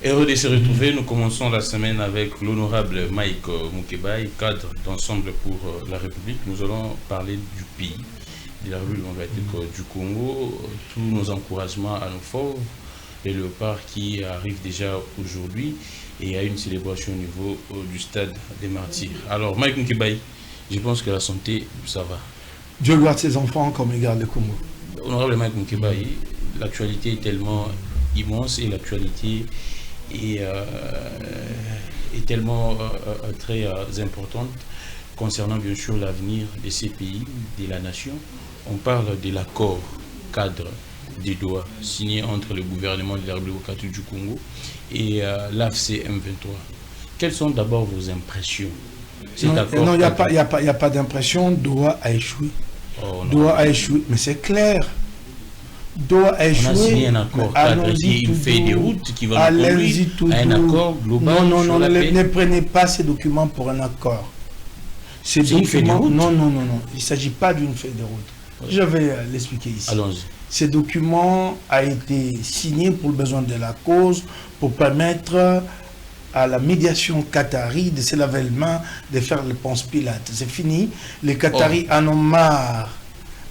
Heureux de se retrouver, nous commençons la semaine avec l'honorable Mike Mukebai, cadre d'ensemble pour la République. Nous allons parler du pays, de la République démocratique du Congo, tous nos encouragements à nos fauves, les léopards qui arrivent déjà aujourd'hui et à une célébration au niveau du stade des martyrs. Alors Mike Mukebai, je pense que la santé, ça va. Dieu garde ses enfants comme il garde le Congo. Honorable Mike Mukebai, l'actualité est tellement immense et l'actualité est tellement très importante concernant bien sûr l'avenir de ces pays, de la nation. On parle de l'accord cadre des Doha signé entre le gouvernement de la République démocratique du Congo et l'AFC M23. Quelles sont d'abord vos impressions? Non, il n'y a pas d'impression. Doha a échoué. Oh, Doha a échoué, mais c'est clair. Doha a échoué. On a signé un accord cadre qui est une feuille de route qui va nous conduire à un accord global. Non, ne prenez pas ces documents pour un accord. C'est une feuille de route? Non. Il ne s'agit pas d'une feuille de route. Oui. Je vais l'expliquer ici. Allons-y. Ce document a été signé pour le besoin de la cause, pour permettre à la médiation qatari de se laver les mains, de faire le Ponce Pilate. C'est fini. Les Qataris en ont marre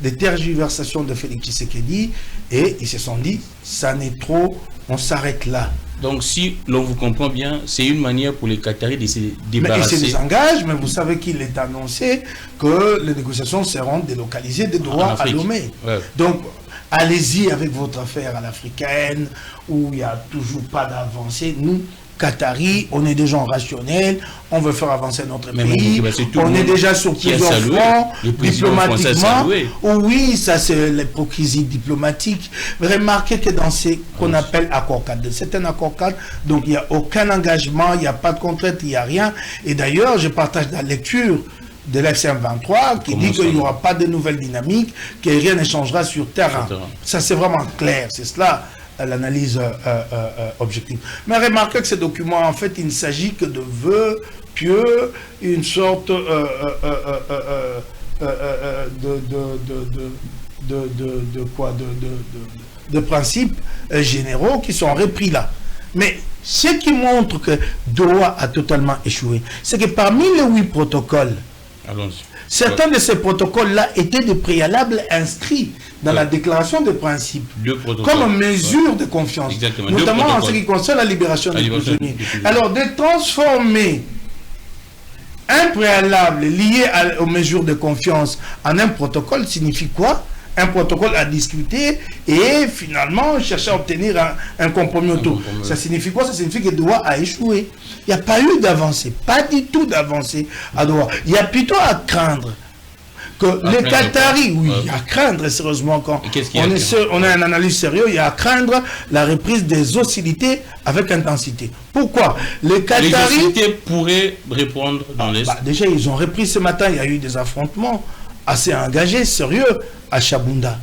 des tergiversations de Félix Tshisekedi et ils se sont dit, ça n'est trop, on s'arrête là. Donc si l'on vous comprend bien, c'est une manière pour les Qataris de se débarrasser. Mais ils se désengagent, mais vous savez qu'il est annoncé que les négociations seront délocalisées de droit à Lomé. Ouais. Donc, allez-y avec votre affaire à l'africaine, où il n'y a toujours pas d'avancée. Nous, Qataris, on est des gens rationnels, on veut faire avancer notre pays, on est déjà sur plusieurs fronts, diplomatiquement. Oui, ça c'est l'hypocrisie diplomatique. Remarquez que dans ce qu'on appelle accord cadre, c'est un accord cadre, donc il n'y a aucun engagement, il n'y a pas de contrainte, il n'y a rien. Et d'ailleurs, je partage la lecture de l'FCM23 qui dit qu'il n'y aura pas de nouvelle dynamique, que rien ne changera sur terrain. Ça c'est vraiment clair, c'est cela l'analyse objective. Mais remarquez que ce document, en fait, il ne s'agit que de vœux pieux, une sorte de principes généraux qui sont repris là. Mais ce qui montre que Doha a totalement échoué, c'est que parmi les 8 protocoles, certains de ces protocoles-là étaient des préalables inscrits dans la déclaration de principe, comme mesure de confiance, notamment en ce qui concerne la libération des prisonniers. Alors, de transformer un préalable lié aux mesures de confiance en un protocole signifie quoi? Un protocole à discuter et finalement chercher à obtenir un compromis autour. Ça signifie quoi? Ça signifie que Doha a échoué. Il n'y a pas eu d'avancée, pas du tout d'avancée à Doha. Il y a plutôt à craindre que les Qataris, oui, il y a à craindre sérieusement quand on a une analyse sérieuse, il y a à craindre la reprise des hostilités avec intensité. Pourquoi? Les Qataris... Les hostilités pourraient répondre dans l'Est. Déjà, ils ont repris ce matin, il y a eu des affrontements assez engagés, sérieux, à Chabunda.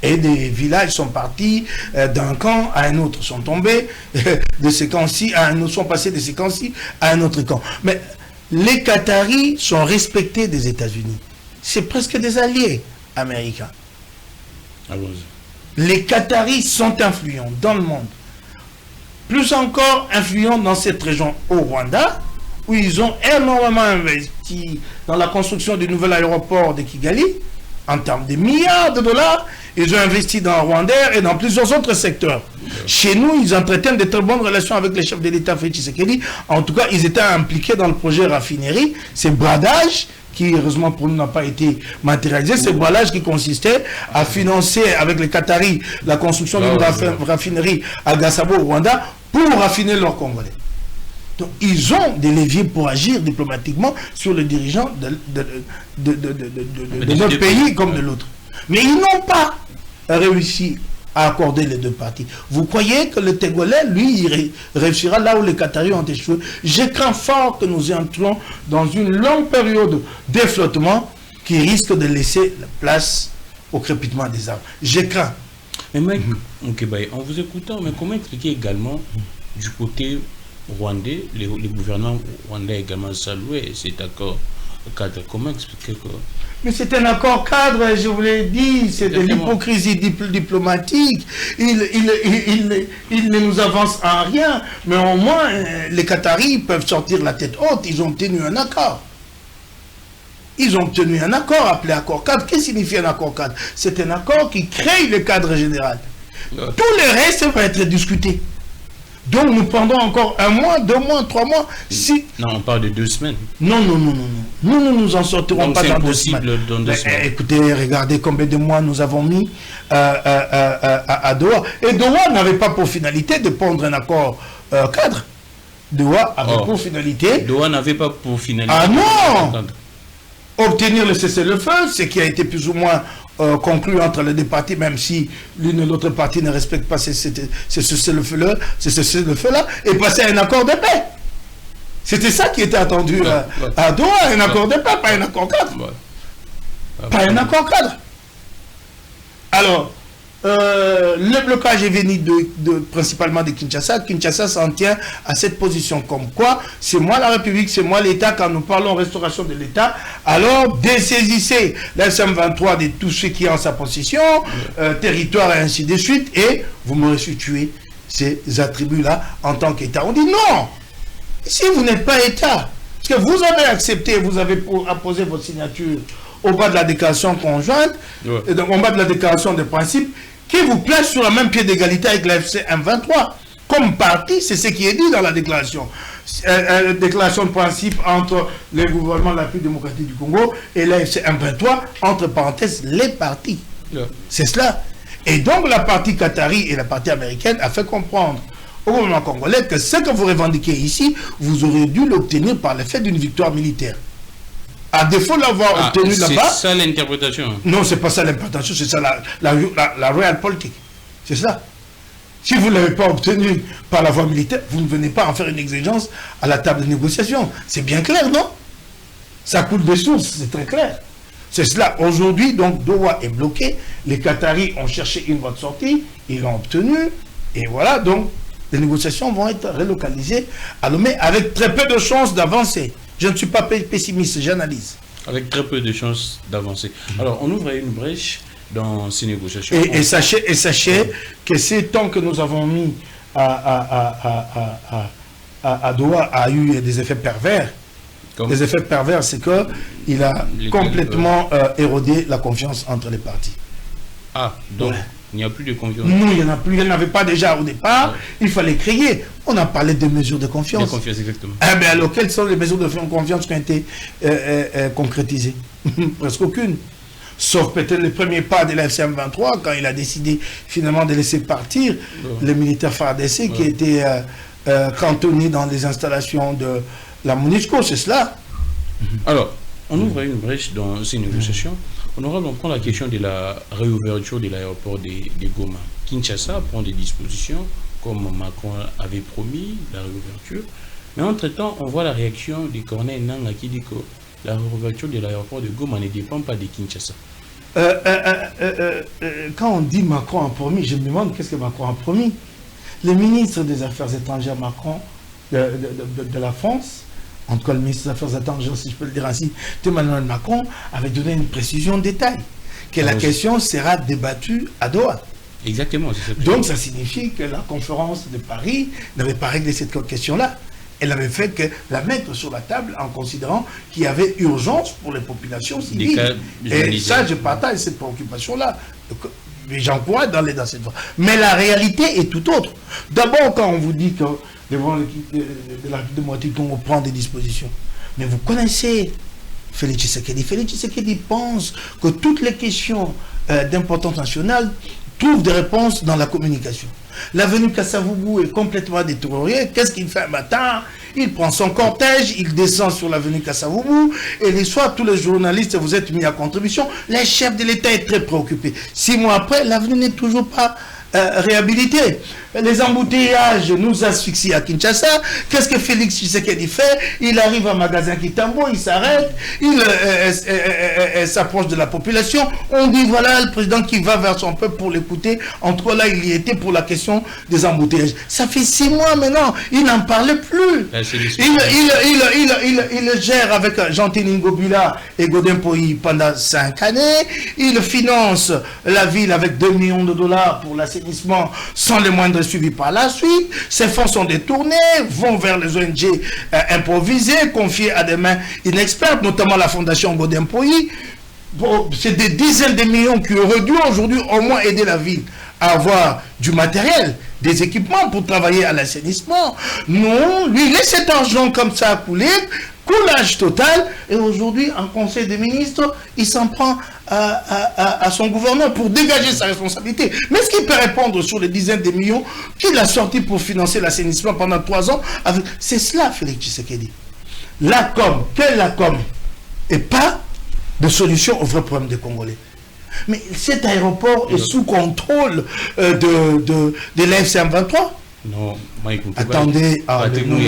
Et des villages sont partis d'un camp à un autre, sont tombés de ces camps-ci à un autre, sont passés de ces camps-ci à un autre camp. Mais les Qataris sont respectés des États-Unis. C'est presque des alliés américains. Les Qataris sont influents dans le monde. Plus encore influents dans cette région au Rwanda, où ils ont énormément investi dans la construction du nouvel aéroport de Kigali, en termes de milliards de dollars. Ils ont investi dans Rwanda et dans plusieurs autres secteurs. Chez nous, ils entretiennent de très bonnes relations avec les chefs de l'État Félix Tshisekedi. En tout cas, ils étaient impliqués dans le projet raffinerie. Ces bradages qui, heureusement pour nous, n'a pas été matérialisé. Ce bradage qui consistait à financer avec les Qataris la construction d'une raffinerie à Gasabo, au Rwanda, pour raffiner leurs Congolais. Donc, ils ont des leviers pour agir diplomatiquement sur les dirigeants de notre pays comme de l'autre. Mais ils n'ont pas réussi à accorder les deux parties. Vous croyez que le Togolais, lui, il réussira là où les Qataris ont échoué? Je crains fort que nous entrons dans une longue période d'efflottement qui risque de laisser la place au crépitement des arbres. Je crains. Mais Mike Mukebai, en vous écoutant, mais comment expliquer également du côté rwandais, les gouvernants rwandais également salué cet accord cadre. Comment expliquer que... Mais c'est un accord cadre, je vous l'ai dit, c'est de l'hypocrisie diplomatique. Il ne nous avance en rien, mais au moins les Qataris peuvent sortir la tête haute, ils ont obtenu un accord. Ils ont obtenu un accord appelé accord cadre. Qu'est-ce que signifie un accord cadre? C'est un accord qui crée le cadre général. Tout le reste va être discuté. Donc nous prendrons encore 1 mois, 2 mois, 3 mois. Si... Non, on parle de 2 semaines. Non. Nous ne nous en sortirons pas dans 2 semaines. Dans 2 semaines. Écoutez, regardez combien de mois nous avons mis à Doha. Et Doha n'avait pas pour finalité de prendre un accord cadre. Doha avait pour finalité... Doha n'avait pas pour finalité... Ah non! Obtenir le cessez-le-feu, ce qui a été plus ou moins conclu entre les 2 parties, même si l'une et l'autre partie ne respecte pas ce cessez-le-feu-là, et passer à un accord de paix. C'était ça qui était attendu à Doha, un accord de paix, pas un accord cadre. Pas un accord cadre. Alors, le blocage est venu principalement de Kinshasa. Kinshasa s'en tient à cette position comme quoi c'est moi la République, c'est moi l'État. Quand nous parlons restauration de l'État, alors dessaisissez la SM23 de tout ce qui est en sa possession, territoire et ainsi de suite, et vous me restituez ces attributs-là en tant qu'État. On dit non, si vous n'êtes pas État, parce que vous avez accepté, vous avez apposé votre signature au bas de la déclaration conjointe, et donc au bas de la déclaration de principe, qui vous place sur le même pied d'égalité avec la FC M23. Comme parti, c'est ce qui est dit dans la déclaration. Déclaration de principe entre le gouvernement de la République démocratique du Congo et la FC M23, entre parenthèses, les partis. C'est cela. Et donc la partie qatari et la partie américaine a fait comprendre au gouvernement congolais que ce que vous revendiquez ici, vous aurez dû l'obtenir par le fait d'une victoire militaire. À défaut de l'avoir obtenu là-bas... C'est ça l'interprétation? Non, c'est pas ça l'interprétation, c'est ça la réelle politique. C'est ça. Si vous ne l'avez pas obtenu par la voie militaire, vous ne venez pas en faire une exigence à la table de négociation. C'est bien clair, non? Ça coule des sources, c'est très clair. C'est cela. Aujourd'hui, donc, Doha est bloqué. Les Qataris ont cherché une voie de sortie, ils l'ont obtenue. Et voilà, donc, les négociations vont être relocalisées à Lomé avec très peu de chances d'avancer. Je ne suis pas pessimiste, j'analyse. Avec très peu de chances d'avancer. Alors, on ouvre une brèche dans ces négociations. Et sachez que ces temps que nous avons mis à Doha a eu des effets pervers. Les effets pervers, c'est qu'il a complètement érodé la confiance entre les partis. Ah, donc... Ouais. Il n'y a plus de confiance. Non, il n'y en a plus. Il n'y en avait pas déjà au départ. Il fallait créer. On a parlé de mesures de confiance. De confiance, exactement. Eh bien, alors, quelles sont les mesures de confiance qui ont été concrétisées? Presque aucune. Sauf peut-être le premier pas de la FCM23, quand il a décidé finalement de laisser partir les militaires FARDC qui étaient cantonnés dans les installations de la MONUSCO. C'est cela. Alors, on ouvre une brèche dans ces négociations. Honorable, on prend la question de la réouverture de l'aéroport de Goma. Kinshasa prend des dispositions, comme Macron avait promis, la réouverture. Mais entre-temps, on voit la réaction de Corneille Nangaa qui dit que la réouverture de l'aéroport de Goma ne dépend pas de Kinshasa. Quand on dit Macron a promis, je me demande qu'est-ce que Macron a promis. Le ministre des Affaires étrangères Macron de la France, en tout cas le ministre des Affaires étrangères, si je peux le dire ainsi, Emmanuel Macron avait donné une précision détail, que la question sera débattue à Doha. Exactement. Donc ça signifie que la conférence de Paris n'avait pas réglé cette question-là. Elle avait fait que la mettre sur la table en considérant qu'il y avait urgence pour les populations civiles. Et ça, je partage cette préoccupation-là. Mais j'encourage dans cette voie. Mais la réalité est tout autre. D'abord, quand on vous dit que devant la République démocratique du Congo prend des dispositions, mais vous connaissez Félix Tshisekedi. Félix Tshisekedi pense que toutes les questions d'importance nationale trouvent des réponses dans la communication. L'avenue Kasavubu est complètement détériorée. Qu'est-ce qu'il fait un matin? Il prend son cortège, il descend sur l'avenue Kasavubu, et les soirs, tous les journalistes, vous êtes mis à contribution. Le chef de l'État est très préoccupé. 6 mois après, l'avenue n'est toujours pas réhabilitée. Les embouteillages nous asphyxient à Kinshasa. Qu'est-ce que Félix Tshisekedi fait? Il arrive à Magasin Kitambo, il s'arrête, il s'approche de la population. On dit voilà le président qui va vers son peuple pour l'écouter. En tout cas là, il y était pour la question des embouteillages. Ça fait 6 mois maintenant, il n'en parlait plus. Il gère avec Jean-Ténin Gobula et Godin Poyi pendant 5 années. Il finance la ville avec 2 millions de dollars pour l'assainissement sans le moindre suivi par la suite. Ces fonds sont détournés, vont vers les ONG improvisées, confiées à des mains inexpertes, notamment la fondation Godin Poyi. Bon, c'est des dizaines de millions qui auraient dû aujourd'hui au moins aider la ville à avoir du matériel, des équipements pour travailler à l'assainissement. Non, lui, il laisse cet argent comme ça à couler, coulage total, et aujourd'hui, en Conseil des ministres, il s'en prend à son gouvernement pour dégager sa responsabilité. Mais est-ce qu'il peut répondre sur les dizaines de millions qu'il a sortis pour financer l'assainissement pendant 3 ans? C'est cela, Félix Tshisekedi. La com, quelle la com? Et pas de solution au vrai problème des Congolais. Mais cet aéroport est sous contrôle de l'AFC 23. Non, Mike, attendez, non.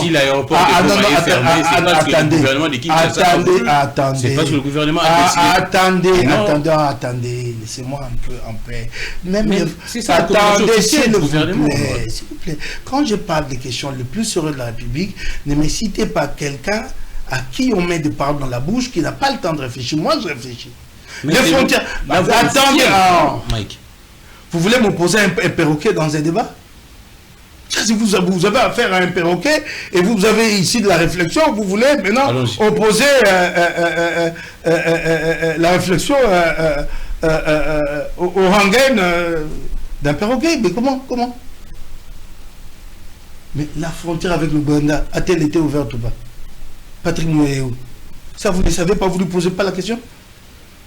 Si l'aéroport est fermé, c'est parce que le gouvernement de Kinshasa. Attendez. C'est parce que le gouvernement a décidé. Attendez, laissez-moi un peu en paix. C'est ça. Attendez, s'il vous plaît. Quand je parle des questions les plus sérieuses de la République, ne me citez pas quelqu'un à qui on met des paroles dans la bouche qui n'a pas le temps de réfléchir. Moi, je réfléchis. Les frontières. Attendez, Mike. Vous voulez m'opposer un perroquet dans un débat? Si vous avez affaire à un perroquet et vous avez ici de la réflexion, vous voulez maintenant opposer la réflexion au rengaine d'un perroquet. Mais comment? Mais la frontière avec l'Ouganda a-t-elle été ouverte ou pas? Patrick Mouéou, ça vous ne savez pas, vous ne lui posez pas la question?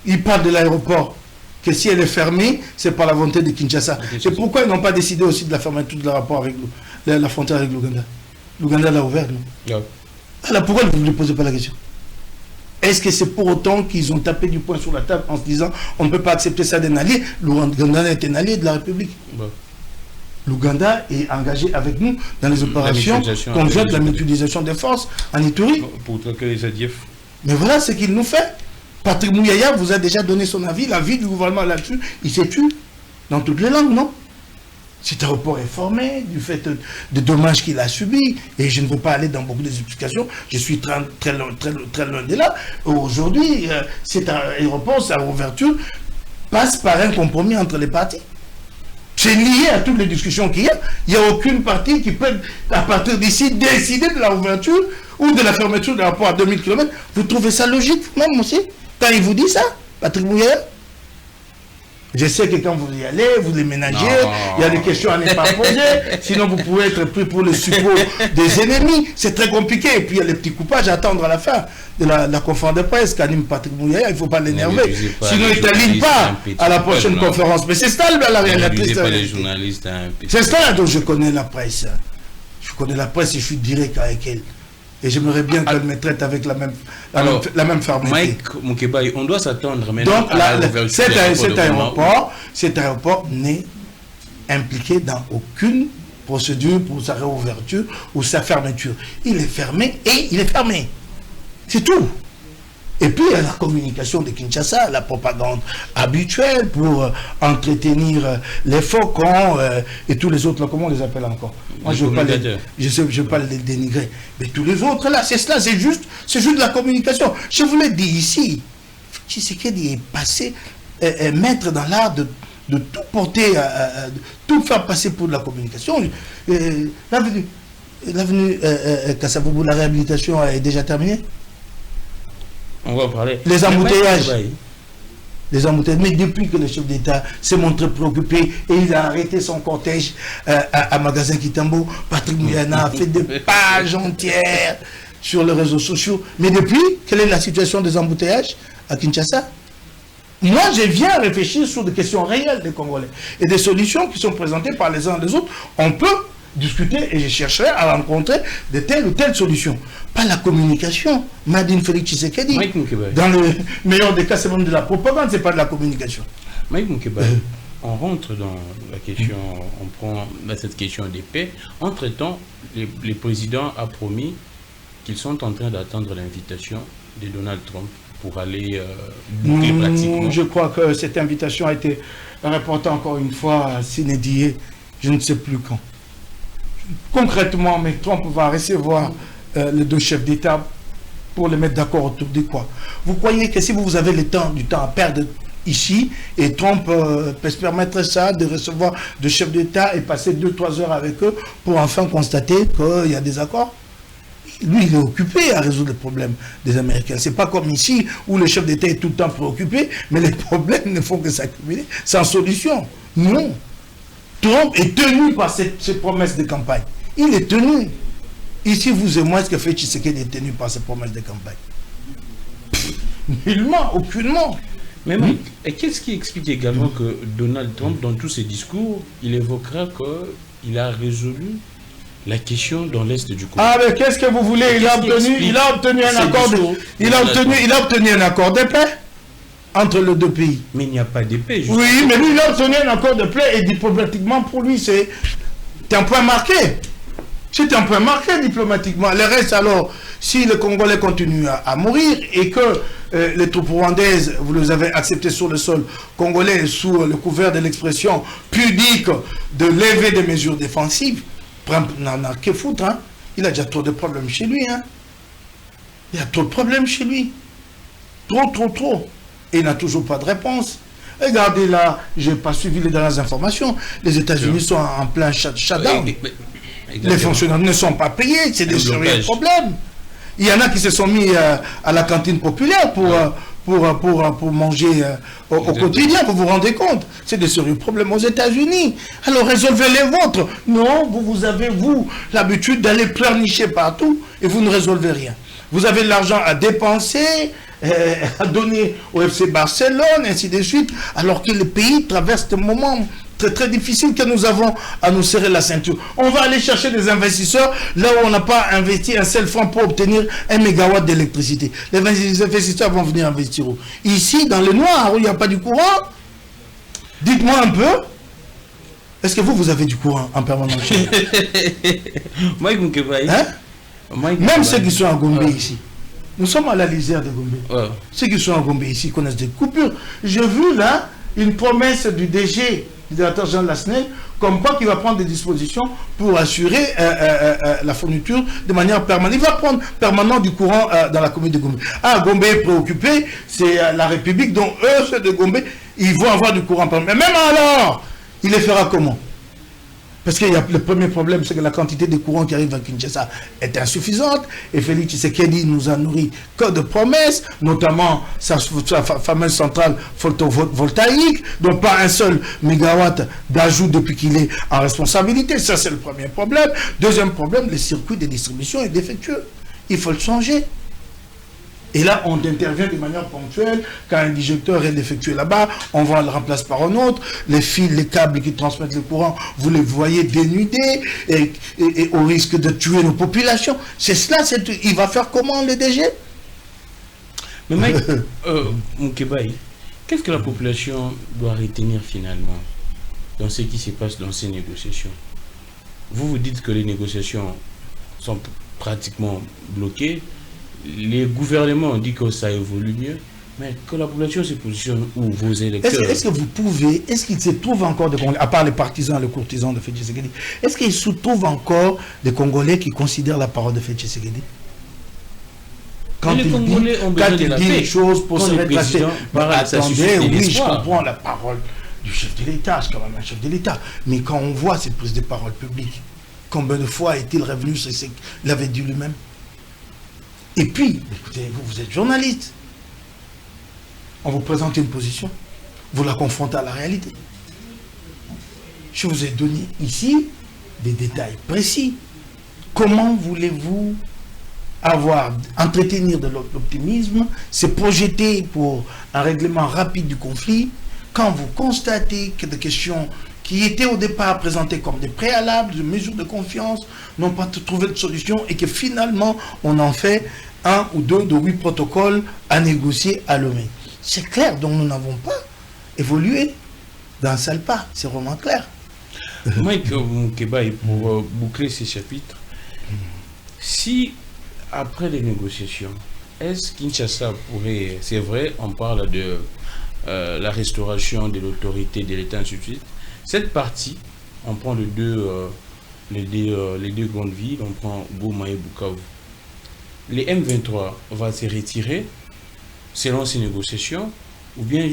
Il parle de l'aéroport, que si elle est fermée, c'est par la volonté de Kinshasa. C'est pourquoi ils n'ont pas décidé aussi de la fermeture de la rapport avec la frontière avec l'Ouganda. L'Ouganda l'a ouverte, non? Alors pourquoi vous ne lui posez pas la question? Est-ce que c'est pour autant qu'ils ont tapé du poing sur la table en se disant on ne peut pas accepter ça d'un allié? L'Ouganda est un allié de la République. L'Ouganda est engagé avec nous dans les opérations conjointes de la mutualisation des forces en Ituri. Pour traquer les ADF. Mais voilà ce qu'il nous fait. Patrick Mouyaya vous a déjà donné son avis, l'avis du gouvernement là-dessus. Il s'est tué dans toutes les langues, non? Cet aéroport est formé du fait de dommages qu'il a subis. Et je ne veux pas aller dans beaucoup d'explications. Je suis très loin de là. Aujourd'hui, cet aéroport, sa ouverture, passe par un compromis entre les parties. C'est lié à toutes les discussions qu'il y a. Il n'y a aucune partie qui peut, à partir d'ici, décider de la ouverture ou de la fermeture de l'aéroport à 2000 km. Vous trouvez ça logique, même aussi? Quand il vous dit ça, Patrick Mouyaya? Je sais que quand vous y allez, vous les ménagez, il y a des questions à ne pas poser, sinon vous pouvez être pris pour le suppôt des ennemis. C'est très compliqué. Et puis il y a les petits coupages à attendre à la fin de la conférence de presse qu'anime Patrick Mouyaya. Il ne faut pas l'énerver. Sinon il ne t'aligne pas à la prochaine conférence. Mais c'est ça la réalité. C'est ça dont je connais la presse. Je connais la presse et je suis direct avec elle. Et j'aimerais bien qu'elle me traite avec la même fermeté. Mike Moukebaï, on doit s'attendre maintenant à l'ouverture. Cet aéroport n'est impliqué dans aucune procédure pour sa réouverture ou sa fermeture. Il est fermé et il est fermé. C'est tout. Et puis, il y a la communication de Kinshasa, la propagande habituelle pour entretenir les faucons et tous les autres, là, comment on les appelle encore? Moi, je ne veux pas les dénigrer. Mais tous les autres, là, c'est cela, c'est juste de la communication. Je vous l'ai dit ici, Tshisekedi est passé, maître dans l'art de tout porter, de tout faire passer pour de la communication. L'avenue Kassavoubou, la réhabilitation est déjà terminée. On va parler. Les embouteillages. Mais depuis que le chef d'État s'est montré préoccupé et il a arrêté son cortège à Magasin Kitambo, Patrick Mouyaya a fait des pages entières sur les réseaux sociaux. Mais depuis, quelle est la situation des embouteillages à Kinshasa? Moi, je viens réfléchir sur des questions réelles des Congolais et des solutions qui sont présentées par les uns et les autres. On peut discuter et je chercherai à rencontrer de telles ou telles solutions. Pas la communication. Madine Félix Tshisekedi. Dans le meilleur des cas, c'est même de la propagande, c'est pas de la communication. Mike Moukebaï, on rentre dans la question, on prend cette question des paix. Entre-temps, le président a promis qu'ils sont en train d'attendre l'invitation de Donald Trump pour aller boucler pratiquement. Je crois que cette invitation a été reportée encore une fois à Sine-Die, je ne sais plus quand. Concrètement, mais Trump va recevoir les deux chefs d'État pour les mettre d'accord autour de quoi? Vous croyez que si vous avez du temps à perdre ici, et Trump peut se permettre ça, de recevoir deux chefs d'État et passer 2-3 heures avec eux pour enfin constater qu'il y a des accords? Lui, il est occupé à résoudre les problèmes des Américains. C'est pas comme ici où le chef d'État est tout le temps préoccupé, mais les problèmes ne font que s'accumuler sans solution. Non. Trump est tenu par ces promesses de campagne. Il est tenu. Ici, vous et moi, est-ce que fait Tshisekedi est tenu par ces promesses de campagne? Nullement, aucunement. Mais et qu'est-ce qui explique également que Donald Trump, dans tous ses discours, il évoquera qu'il a résolu la question dans l'Est du Congo? Ah, mais qu'est-ce que vous voulez? Il a obtenu un accord de paix entre les deux pays. Mais il n'y a pas de paix. Oui, mais lui, il a obtenu un accord de paix et diplomatiquement, pour lui, c'est un point marqué. C'est un point marqué diplomatiquement. Le reste, alors, si les Congolais continuent à mourir et que les troupes rwandaises, vous les avez acceptées sur le sol congolais sous le couvert de l'expression pudique de lever des mesures défensives, n'en a que foutre. Hein. Il a déjà trop de problèmes chez lui. Hein. Il y a trop de problèmes chez lui. Trop. Et il n'a toujours pas de réponse. Regardez là, je n'ai pas suivi les dernières informations. Les États-Unis sont en plein shutdown. Les fonctionnaires ne sont pas payés, c'est des sérieux problèmes. Il y en a qui se sont mis à la cantine populaire pour manger au quotidien, vous vous rendez compte? C'est des sérieux problèmes aux États-Unis. Alors résolvez les vôtres. Non, vous avez, l'habitude d'aller pleurnicher partout et vous ne résolvez rien. Vous avez de l'argent à dépenser, à donner au FC Barcelone, ainsi de suite, alors que le pays traverse des moments très difficile que nous avons à nous serrer la ceinture. On va aller chercher des investisseurs là où on n'a pas investi un seul franc pour obtenir 1 mégawatt d'électricité. Les investisseurs vont venir investir où? Ici, dans le noir, où il n'y a pas du courant. Dites-moi un peu. Est-ce que vous avez du courant en permanence? Hein? Même ceux qui sont à Gombe ici. Nous sommes à la lisière de Gombe. Ceux qui sont à Gombe ici connaissent des coupures. J'ai vu là une promesse du DG, le directeur Jean Lasnel, comme quoi qu'il va prendre des dispositions pour assurer la fourniture de manière permanente. Il va prendre permanent du courant dans la commune de Gombe. Ah, Gombe est préoccupé, c'est la République, donc eux, ceux de Gombe, ils vont avoir du courant permanent. Mais même alors, il les fera comment? Parce que le premier problème, c'est que la quantité de courant qui arrive à Kinshasa est insuffisante. Et Félix Tshisekedi nous a nourri que de promesses, notamment sa fameuse centrale photovoltaïque, dont pas un seul mégawatt d'ajout depuis qu'il est en responsabilité. Ça, c'est le premier problème. Deuxième problème, le circuit de distribution est défectueux. Il faut le changer. Et là, on intervient de manière ponctuelle. Quand un disjoncteur est défectueux là-bas, on va le remplacer par un autre. Les fils, les câbles qui transmettent le courant, vous les voyez dénudés et au risque de tuer nos populations. C'est cela, il va faire comment le DG? Mais Mike, Moukebaï, qu'est-ce que la population doit retenir finalement dans ce qui se passe dans ces négociations? Vous dites que les négociations sont pratiquement bloquées. Les gouvernements ont dit que ça évolue mieux, mais que la population se positionne où? Vos électeurs? Est-ce que vous pouvez, est-ce qu'il se trouve encore des Congolais, à part les partisans, les courtisans de Félix Tshisekedi, est-ce qu'il se trouve encore des Congolais qui considèrent la parole de Félix Tshisekedi? Quand il dit les choses pour se rétracter, attendez, oui, je comprends la parole du chef de l'État, c'est quand même un chef de l'État, mais quand on voit cette prise de parole publique, combien de fois est-il revenu sur ce qu'il avait dit lui-même? Et puis, écoutez, vous êtes journaliste. On vous présente une position. Vous la confrontez à la réalité. Je vous ai donné ici des détails précis. Comment voulez-vous entretenir de l'optimisme, se projeter pour un règlement rapide du conflit, quand vous constatez que des questions qui étaient au départ présentées comme des préalables, des mesures de confiance, n'ont pas trouvé de solution et que finalement, on en fait 1 ou 2 de 8 protocoles à négocier à Lomé. C'est clair, donc nous n'avons pas évolué. d'un seul pas, c'est vraiment clair. Mike Moukebaï, pour boucler ces chapitres, si après les négociations, est-ce Kinshasa pourrait, c'est vrai, on parle de la restauration de l'autorité de l'État, ainsi de suite, cette partie, on prend les deux grandes villes, on prend Goma et Bukavu. Les M23 vont se retirer selon ces négociations, ou bien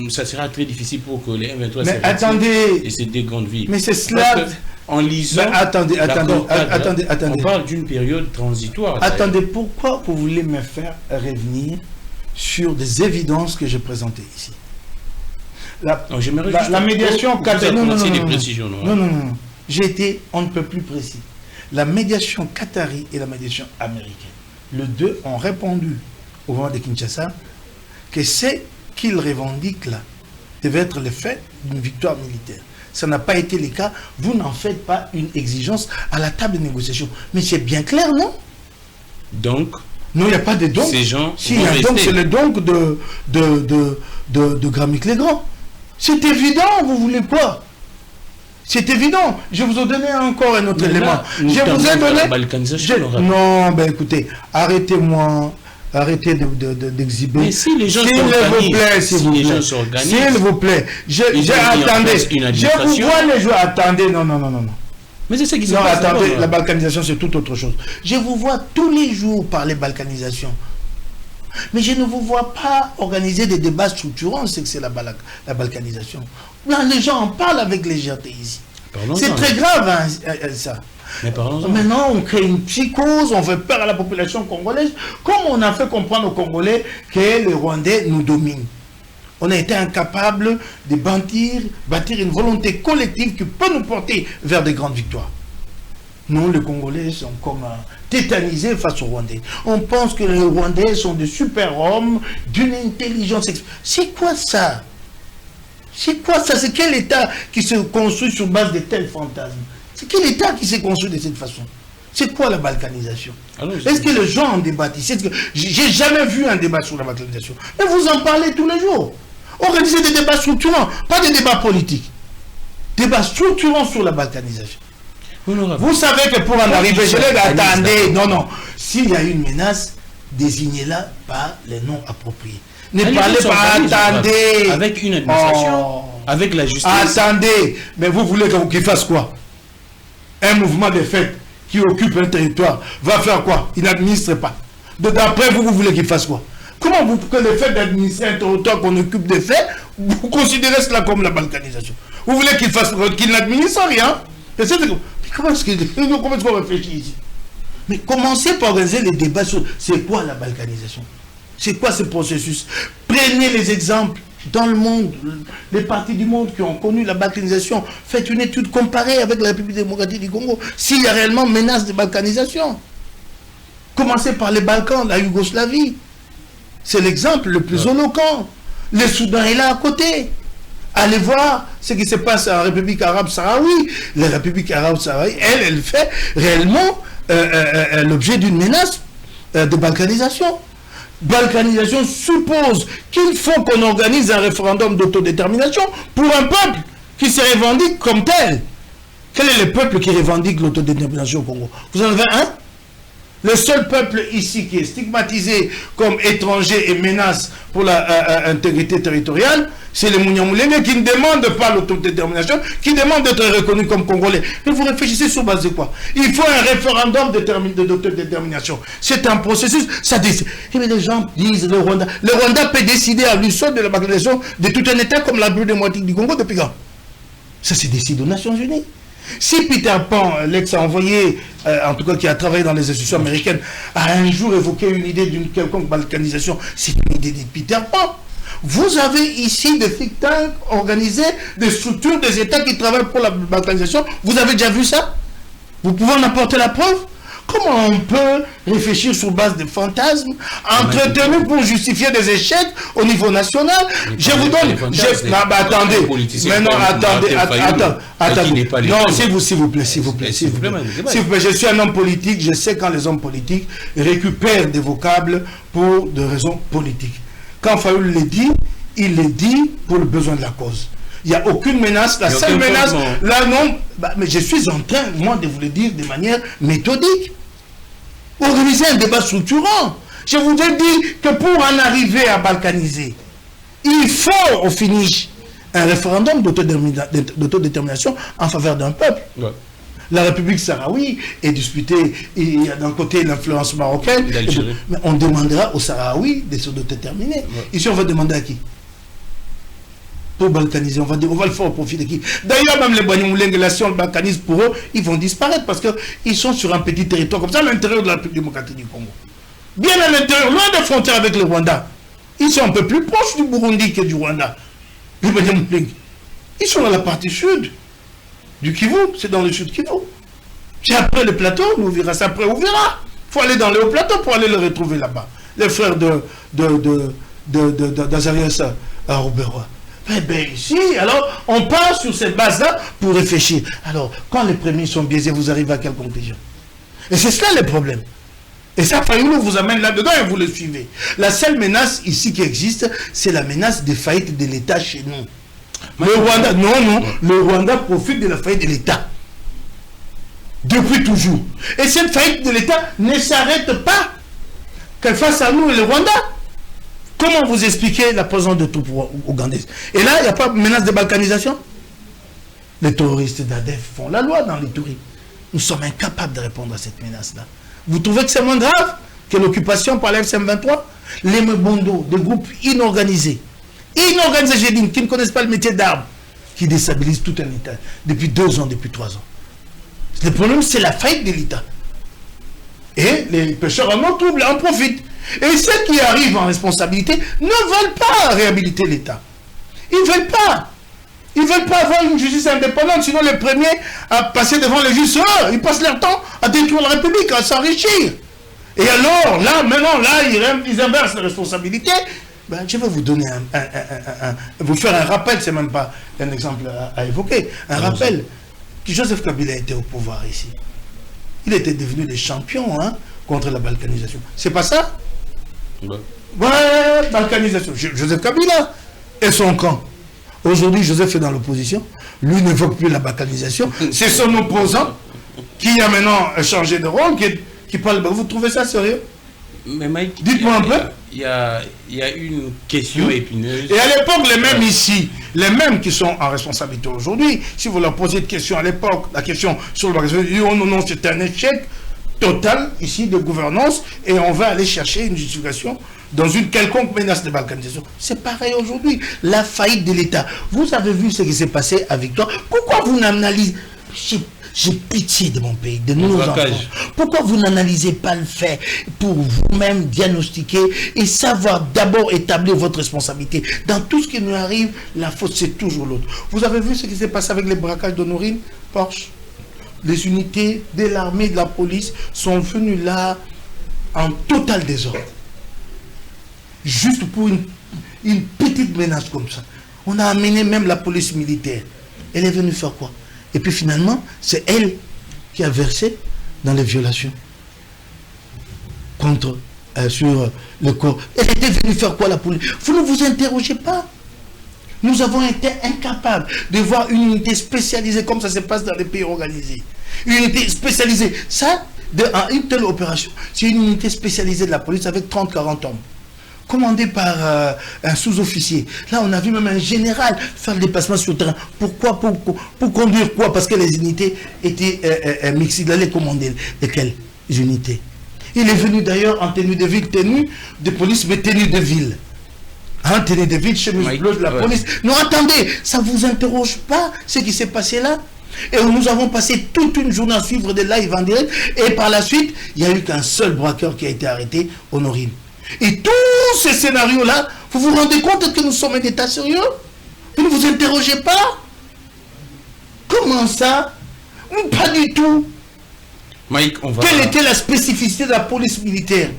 ça sera très difficile pour que les M23 se retirent et ces deux grandes villes. Mais c'est cela. En lisant, attendez. On parle d'une période transitoire. Attendez, pourquoi vous voulez me faire revenir sur des évidences que j'ai présentées ici? La médiation non. J'ai été, on ne peut plus précis. La médiation qatari et la médiation américaine, les deux ont répondu au moment de Kinshasa que ce qu'ils revendiquent là devait être le fait d'une victoire militaire. Ça n'a pas été le cas. Vous n'en faites pas une exigence à la table de négociation. Mais c'est bien clair, non? Donc, non, il n'y a pas de donc. Ces gens si, il y a donc, c'est le donc de Gramic-les-Grands. C'est évident, vous voulez quoi? C'est évident. Je vous ai donné encore un autre élément. Je vous ai donné... Non, ben écoutez, arrêtez-moi. Arrêtez d'exhiber. Mais si les gens s'organisent, s'il vous plaît, attendez, je vous vois les gens, attendez, non. Mais c'est ce qui se passe. Non, attendez, la balkanisation c'est tout autre chose. Je vous vois tous les jours parler balkanisation. Mais je ne vous vois pas organiser des débats structurants, c'est la balkanisation. Là, les gens en parlent avec légèreté ici. C'est très grave, hein, ça. Mais maintenant, on crée une psychose, on fait peur à la population congolaise, comme on a fait comprendre aux Congolais que les Rwandais nous dominent. On a été incapable de bâtir une volonté collective qui peut nous porter vers des grandes victoires. Nous, les Congolais, sont comme tétanisés face aux Rwandais. On pense que les Rwandais sont des super-hommes, d'une intelligence... C'est quoi ça? C'est quoi ça? C'est quel État qui se construit sur base de tels fantasmes? C'est quel État qui s'est construit de cette façon? C'est quoi la balkanisation? Est-ce que les gens en débattent ici? J'ai jamais vu un débat sur la balkanisation. Mais vous en parlez tous les jours. Organisez des débats structurants, pas des débats politiques. Débats structurants sur la balkanisation. Vous savez que pour en arriver, je l'ai attendez, non. S'il y a une menace, désignez-la par les noms appropriés. Ne parlez pas, attendez. Avec une administration, avec la justice. Attendez, mais vous voulez qu'il fasse quoi? Un mouvement de fait qui occupe un territoire va faire quoi? Il n'administre pas. D'après vous, vous voulez qu'il fasse quoi? Comment vous, que le fait d'administrer un territoire qu'on occupe de fait, vous considérez cela comme la balkanisation? Vous voulez qu'il n'administre rien? Mais comment est-ce qu'on réfléchit ici? Mais commencez par organiser les débats sur c'est quoi la balkanisation? C'est quoi ce processus? Prenez les exemples dans le monde, les parties du monde qui ont connu la balkanisation. Faites une étude comparée avec la République démocratique du Congo, s'il y a réellement menace de balkanisation. Commencez par les Balkans, la Yougoslavie. C'est l'exemple le plus éloquent. Le Soudan est là à côté. Allez voir ce qui se passe en République arabe sahraoui. La République arabe sahraoui, elle fait réellement l'objet d'une menace de balkanisation. Balkanisation suppose qu'il faut qu'on organise un référendum d'autodétermination pour un peuple qui se revendique comme tel. Quel est le peuple qui revendique l'autodétermination au Congo? Vous en avez un? Le seul peuple ici qui est stigmatisé comme étranger et menace pour l'intégrité territoriale, c'est les Mouniamoulenge qui ne demandent pas l'autodétermination, qui demandent d'être reconnus comme Congolais. Mais vous réfléchissez sur base de quoi? Il faut un référendum d'autodétermination. C'est un processus. Ça décide. Et bien les gens disent le Rwanda peut décider à lui seul de la balkanisation de tout un État comme la République démocratique du Congo depuis quand? Ça se décide aux Nations Unies. Si Peter Pan, l'ex-envoyé, en tout cas qui a travaillé dans les institutions américaines, a un jour évoqué une idée d'une quelconque balkanisation, c'est une idée de Peter Pan. Vous avez ici des think tanks organisés, des structures, des États qui travaillent pour la balkanisation. Vous avez déjà vu ça? Vous pouvez en apporter la preuve? Comment on peut réfléchir sur base de fantasmes entretenus pour justifier des échecs au niveau national? Je vous donne... attendez. Maintenant, attendez. Non, s'il vous plaît. Je suis un homme politique. Je sais quand les hommes politiques récupèrent des vocables pour des raisons politiques. Quand Fayoul le dit, il le dit pour le besoin de la cause. Il n'y a aucune menace. La seule menace, là non, mais je suis en train, moi, de vous le dire de manière méthodique. Organiser un débat structurant. Je vous ai dit que pour en arriver à balkaniser, il faut, au finish, un référendum d'autodétermination en faveur d'un peuple. Ouais. La République sahraoui est disputée, il y a d'un côté l'influence marocaine, mais on demandera aux Sahraouis de se déterminer. Ouais. Ici, on va demander à qui? Pour balkaniser, on va le faire au profit de qui? D'ailleurs, même les Banyamoulengue, si on le balkanise pour eux, ils vont disparaître parce qu'ils sont sur un petit territoire comme ça, à l'intérieur de la République démocratique du Congo. Bien à l'intérieur, loin des frontières avec le Rwanda. Ils sont un peu plus proches du Burundi que du Rwanda. Les Banyamoulengue. Ils sont dans la partie sud du Kivu, c'est dans le sud Kivu. C'est après le plateau, on verra ça après, on verra. Il faut aller dans le haut plateau pour aller le retrouver là-bas. Les frères d'Azarias à Rouberois. Eh bien ici, alors, on part sur cette base-là pour réfléchir. Alors, quand les premiers sont biaisés, vous arrivez à quelle conclusion? Et c'est cela le problème. Et ça, Fayoulou vous amène là-dedans et vous le suivez. La seule menace ici qui existe, c'est la menace des faillites de l'État chez nous. Le Rwanda, le Rwanda profite de la faillite de l'État. Depuis toujours. Et cette faillite de l'État ne s'arrête pas qu'elle face à nous et le Rwanda. Comment vous expliquez la présence de troupes ougandaises? Et là, il n'y a pas de menace de balkanisation? Les terroristes d'ADEF font la loi dans les touristes. Nous sommes incapables de répondre à cette menace-là. Vous trouvez que c'est moins grave que l'occupation par la FCM23? Les Mebondo, des groupes inorganisés, j'ai dit, qui ne connaissent pas le métier d'armes, qui déstabilisent tout un État depuis 2 ans, depuis 3 ans. Le problème, c'est la faillite de l'État. Et les pêcheurs en trouble en profitent. Et ceux qui arrivent en responsabilité ne veulent pas réhabiliter l'État. Ils ne veulent pas. Ils ne veulent pas avoir une justice indépendante, sinon les premiers à passer devant les juges, ils passent leur temps à détruire la République, à s'enrichir. Et alors, là, maintenant, là, ils inversent les responsabilités. Ben, je vais vous donner vous faire un rappel, c'est même pas un exemple à évoquer. Un rappel que Joseph Kabila était au pouvoir ici. Il était devenu le champion contre la balkanisation. C'est pas ça? Ouais, balkanisation. Joseph Kabila et son camp. Aujourd'hui, Joseph est dans l'opposition. Lui n'évoque plus la balkanisation. C'est son opposant qui a maintenant changé de rôle, qui parle. Vous trouvez ça sérieux? Mais Mike, dites-moi un peu. Il y a une question épineuse. Et à l'époque, les mêmes ici, les mêmes qui sont en responsabilité aujourd'hui, si vous leur posez une question à l'époque, la question sur le balkanisation, oh non, c'est un échec total ici de gouvernance et on va aller chercher une justification dans une quelconque menace de balkanisation. C'est pareil aujourd'hui. La faillite de l'État. Vous avez vu ce qui s'est passé à Victoire. Pourquoi vous n'analysez... J'ai pitié de mon pays, de nos enfants. Pourquoi vous n'analysez pas le fait pour vous-même diagnostiquer et savoir d'abord établir votre responsabilité? Dans tout ce qui nous arrive, la faute c'est toujours l'autre. Vous avez vu ce qui s'est passé avec les braquages d'Honorine, Porsche? Les unités de l'armée, de la police sont venues là en total désordre. Juste pour une petite menace comme ça. On a amené même la police militaire. Elle est venue faire quoi? Et puis finalement, c'est elle qui a versé dans les violations sur le corps. Elle était venue faire quoi, la police? Vous ne vous interrogez pas. Nous avons été incapables de voir une unité spécialisée comme ça se passe dans les pays organisés. Une unité spécialisée. Ça, en une telle opération, c'est une unité spécialisée de la police avec 30-40 hommes. Commandé par un sous-officier. Là, on a vu même un général faire le déplacement sur le terrain. Pourquoi? Pour conduire quoi? Parce que les unités étaient mixtes. Il allait commander lesquelles unités. Il est venu d'ailleurs en tenue de ville, tenue de police, mais tenue de ville. Tenue de ville, chemise bleue de la police. Non, attendez, ça ne vous interroge pas ce qui s'est passé là? Et nous avons passé toute une journée à suivre des lives en direct. Et par la suite, il n'y a eu qu'un seul braqueur qui a été arrêté, Honorine. Et tous ces scénarios-là, vous vous rendez compte que nous sommes un État sérieux? Vous ne vous interrogez pas? Comment ça? Pas du tout. Mike, Quelle était la spécificité de la police militaire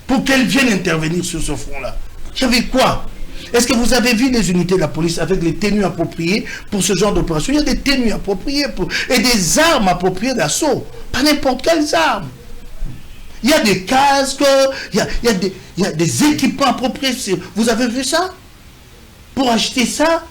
pour qu'elle vienne intervenir sur ce front-là? J'avais quoi? Est-ce que vous avez vu les unités de la police avec les tenues appropriées pour ce genre d'opération? Il y a des tenues appropriées et des armes appropriées d'assaut. Pas n'importe quelles armes. Il y a des casques, il y a des équipements appropriés. Vous avez vu ça? Pour acheter ça,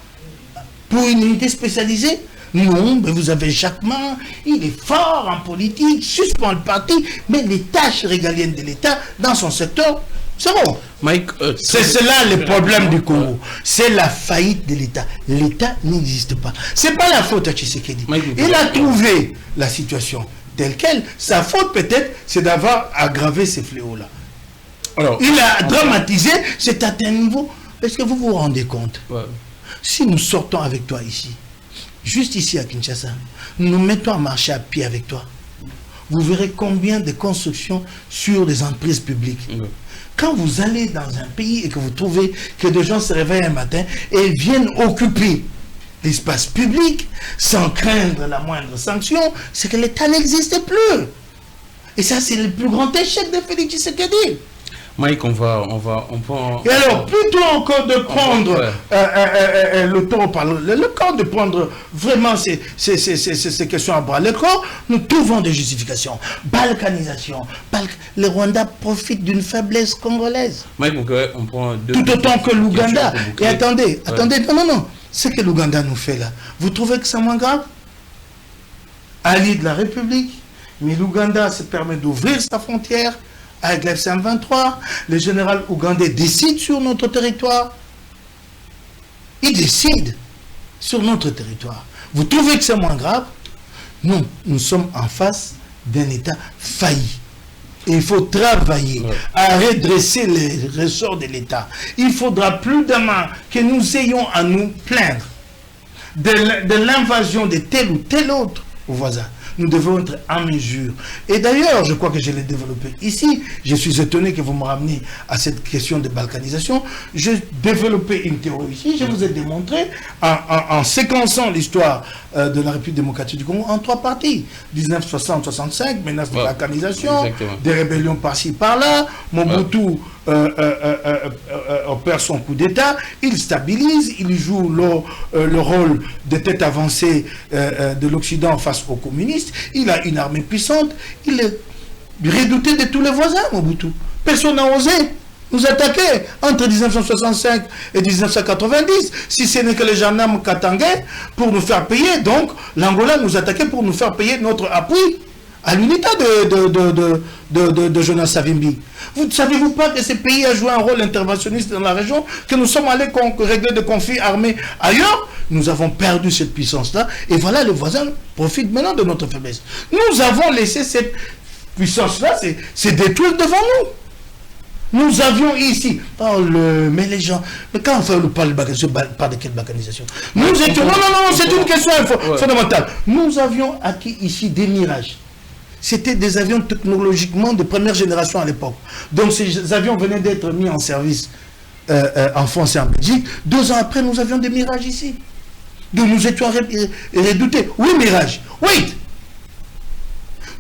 pour une unité spécialisée. Non, mais vous avez Jacquemin, il est fort en politique, suspend le parti, mais les tâches régaliennes de l'État dans son secteur, c'est bon. Mike, c'est cela le problème du Congo. C'est la faillite de l'État. L'État n'existe pas. C'est pas la faute à Tshisekedi. Il a trouvé la situation telle qu'elle. Sa faute peut-être, c'est d'avoir aggravé ces fléaux-là. Alors, il a dramatisé, c'est à un niveau. Est-ce que vous vous rendez compte? Si nous sortons avec toi ici, juste ici à Kinshasa, nous mettons à marcher à pied avec toi, vous verrez combien de constructions sur des entreprises publiques. Quand vous allez dans un pays et que vous trouvez que des gens se réveillent un matin et viennent occuper l'espace public sans craindre la moindre sanction, c'est que l'État n'existe plus. Et ça, c'est le plus grand échec de Félix Tshisekedi. Mike, on peut... Et alors, plutôt encore de prendre le taureau par le corps, de prendre vraiment ces questions à bras le corps, nous trouvons des justifications. Balkanisation. Le Rwanda profite d'une faiblesse congolaise. Mike, on prend tout autant que l'Ouganda. Et attendez, non. Ce que l'Ouganda nous fait là, vous trouvez que c'est moins grave? Allié de la République, mais l'Ouganda se permet d'ouvrir sa frontière avec l'F-123, le général ougandais décide sur notre territoire. Il décide sur notre territoire. Vous trouvez que c'est moins grave? Non, nous sommes en face d'un État failli. Et il faut travailler à redresser les ressorts de l'État. Il faudra plus demain que nous ayons à nous plaindre de l'invasion de tel ou tel autre voisin. Nous devons être en mesure. Et d'ailleurs, je crois que je l'ai développé ici. Je suis étonné que vous me rameniez à cette question de balkanisation. J'ai développé une théorie ici. Je vous ai démontré, en séquençant l'histoire de la République démocratique du Congo en 3 parties. 1960-65, menace de balkanisation, des rébellions par-ci, par-là. Mobutu opère son coup d'État. Il stabilise, il joue le rôle de tête avancée de l'Occident face aux communistes. Il a une armée puissante. Il est redouté de tous les voisins, Mobutu. Personne n'a osé nous attaquer entre 1965 et 1990, si ce n'est que les gendarmes katangais pour nous faire payer. Donc, l'Angola nous attaquait pour nous faire payer notre appui à l'unité de Jonas Savimbi. Vous ne savez-vous pas que ce pays a joué un rôle interventionniste dans la région, que nous sommes allés régler des conflits armés ailleurs? Nous avons perdu cette puissance-là, et voilà, les voisins profitent maintenant de notre faiblesse. Nous avons laissé cette puissance-là se détruire devant nous. Nous avions ici, mais les gens, mais quand on parle de balkanisation, parle de quelle balkanisation? Nous étions, non, c'est une question fondamentale. Nous avions acquis ici des mirages. C'était des avions technologiquement de première génération à l'époque. Donc ces avions venaient d'être mis en service en France et en Belgique. 2 ans après, nous avions des mirages ici. Donc nous étions redoutés. Oui, mirage. Oui.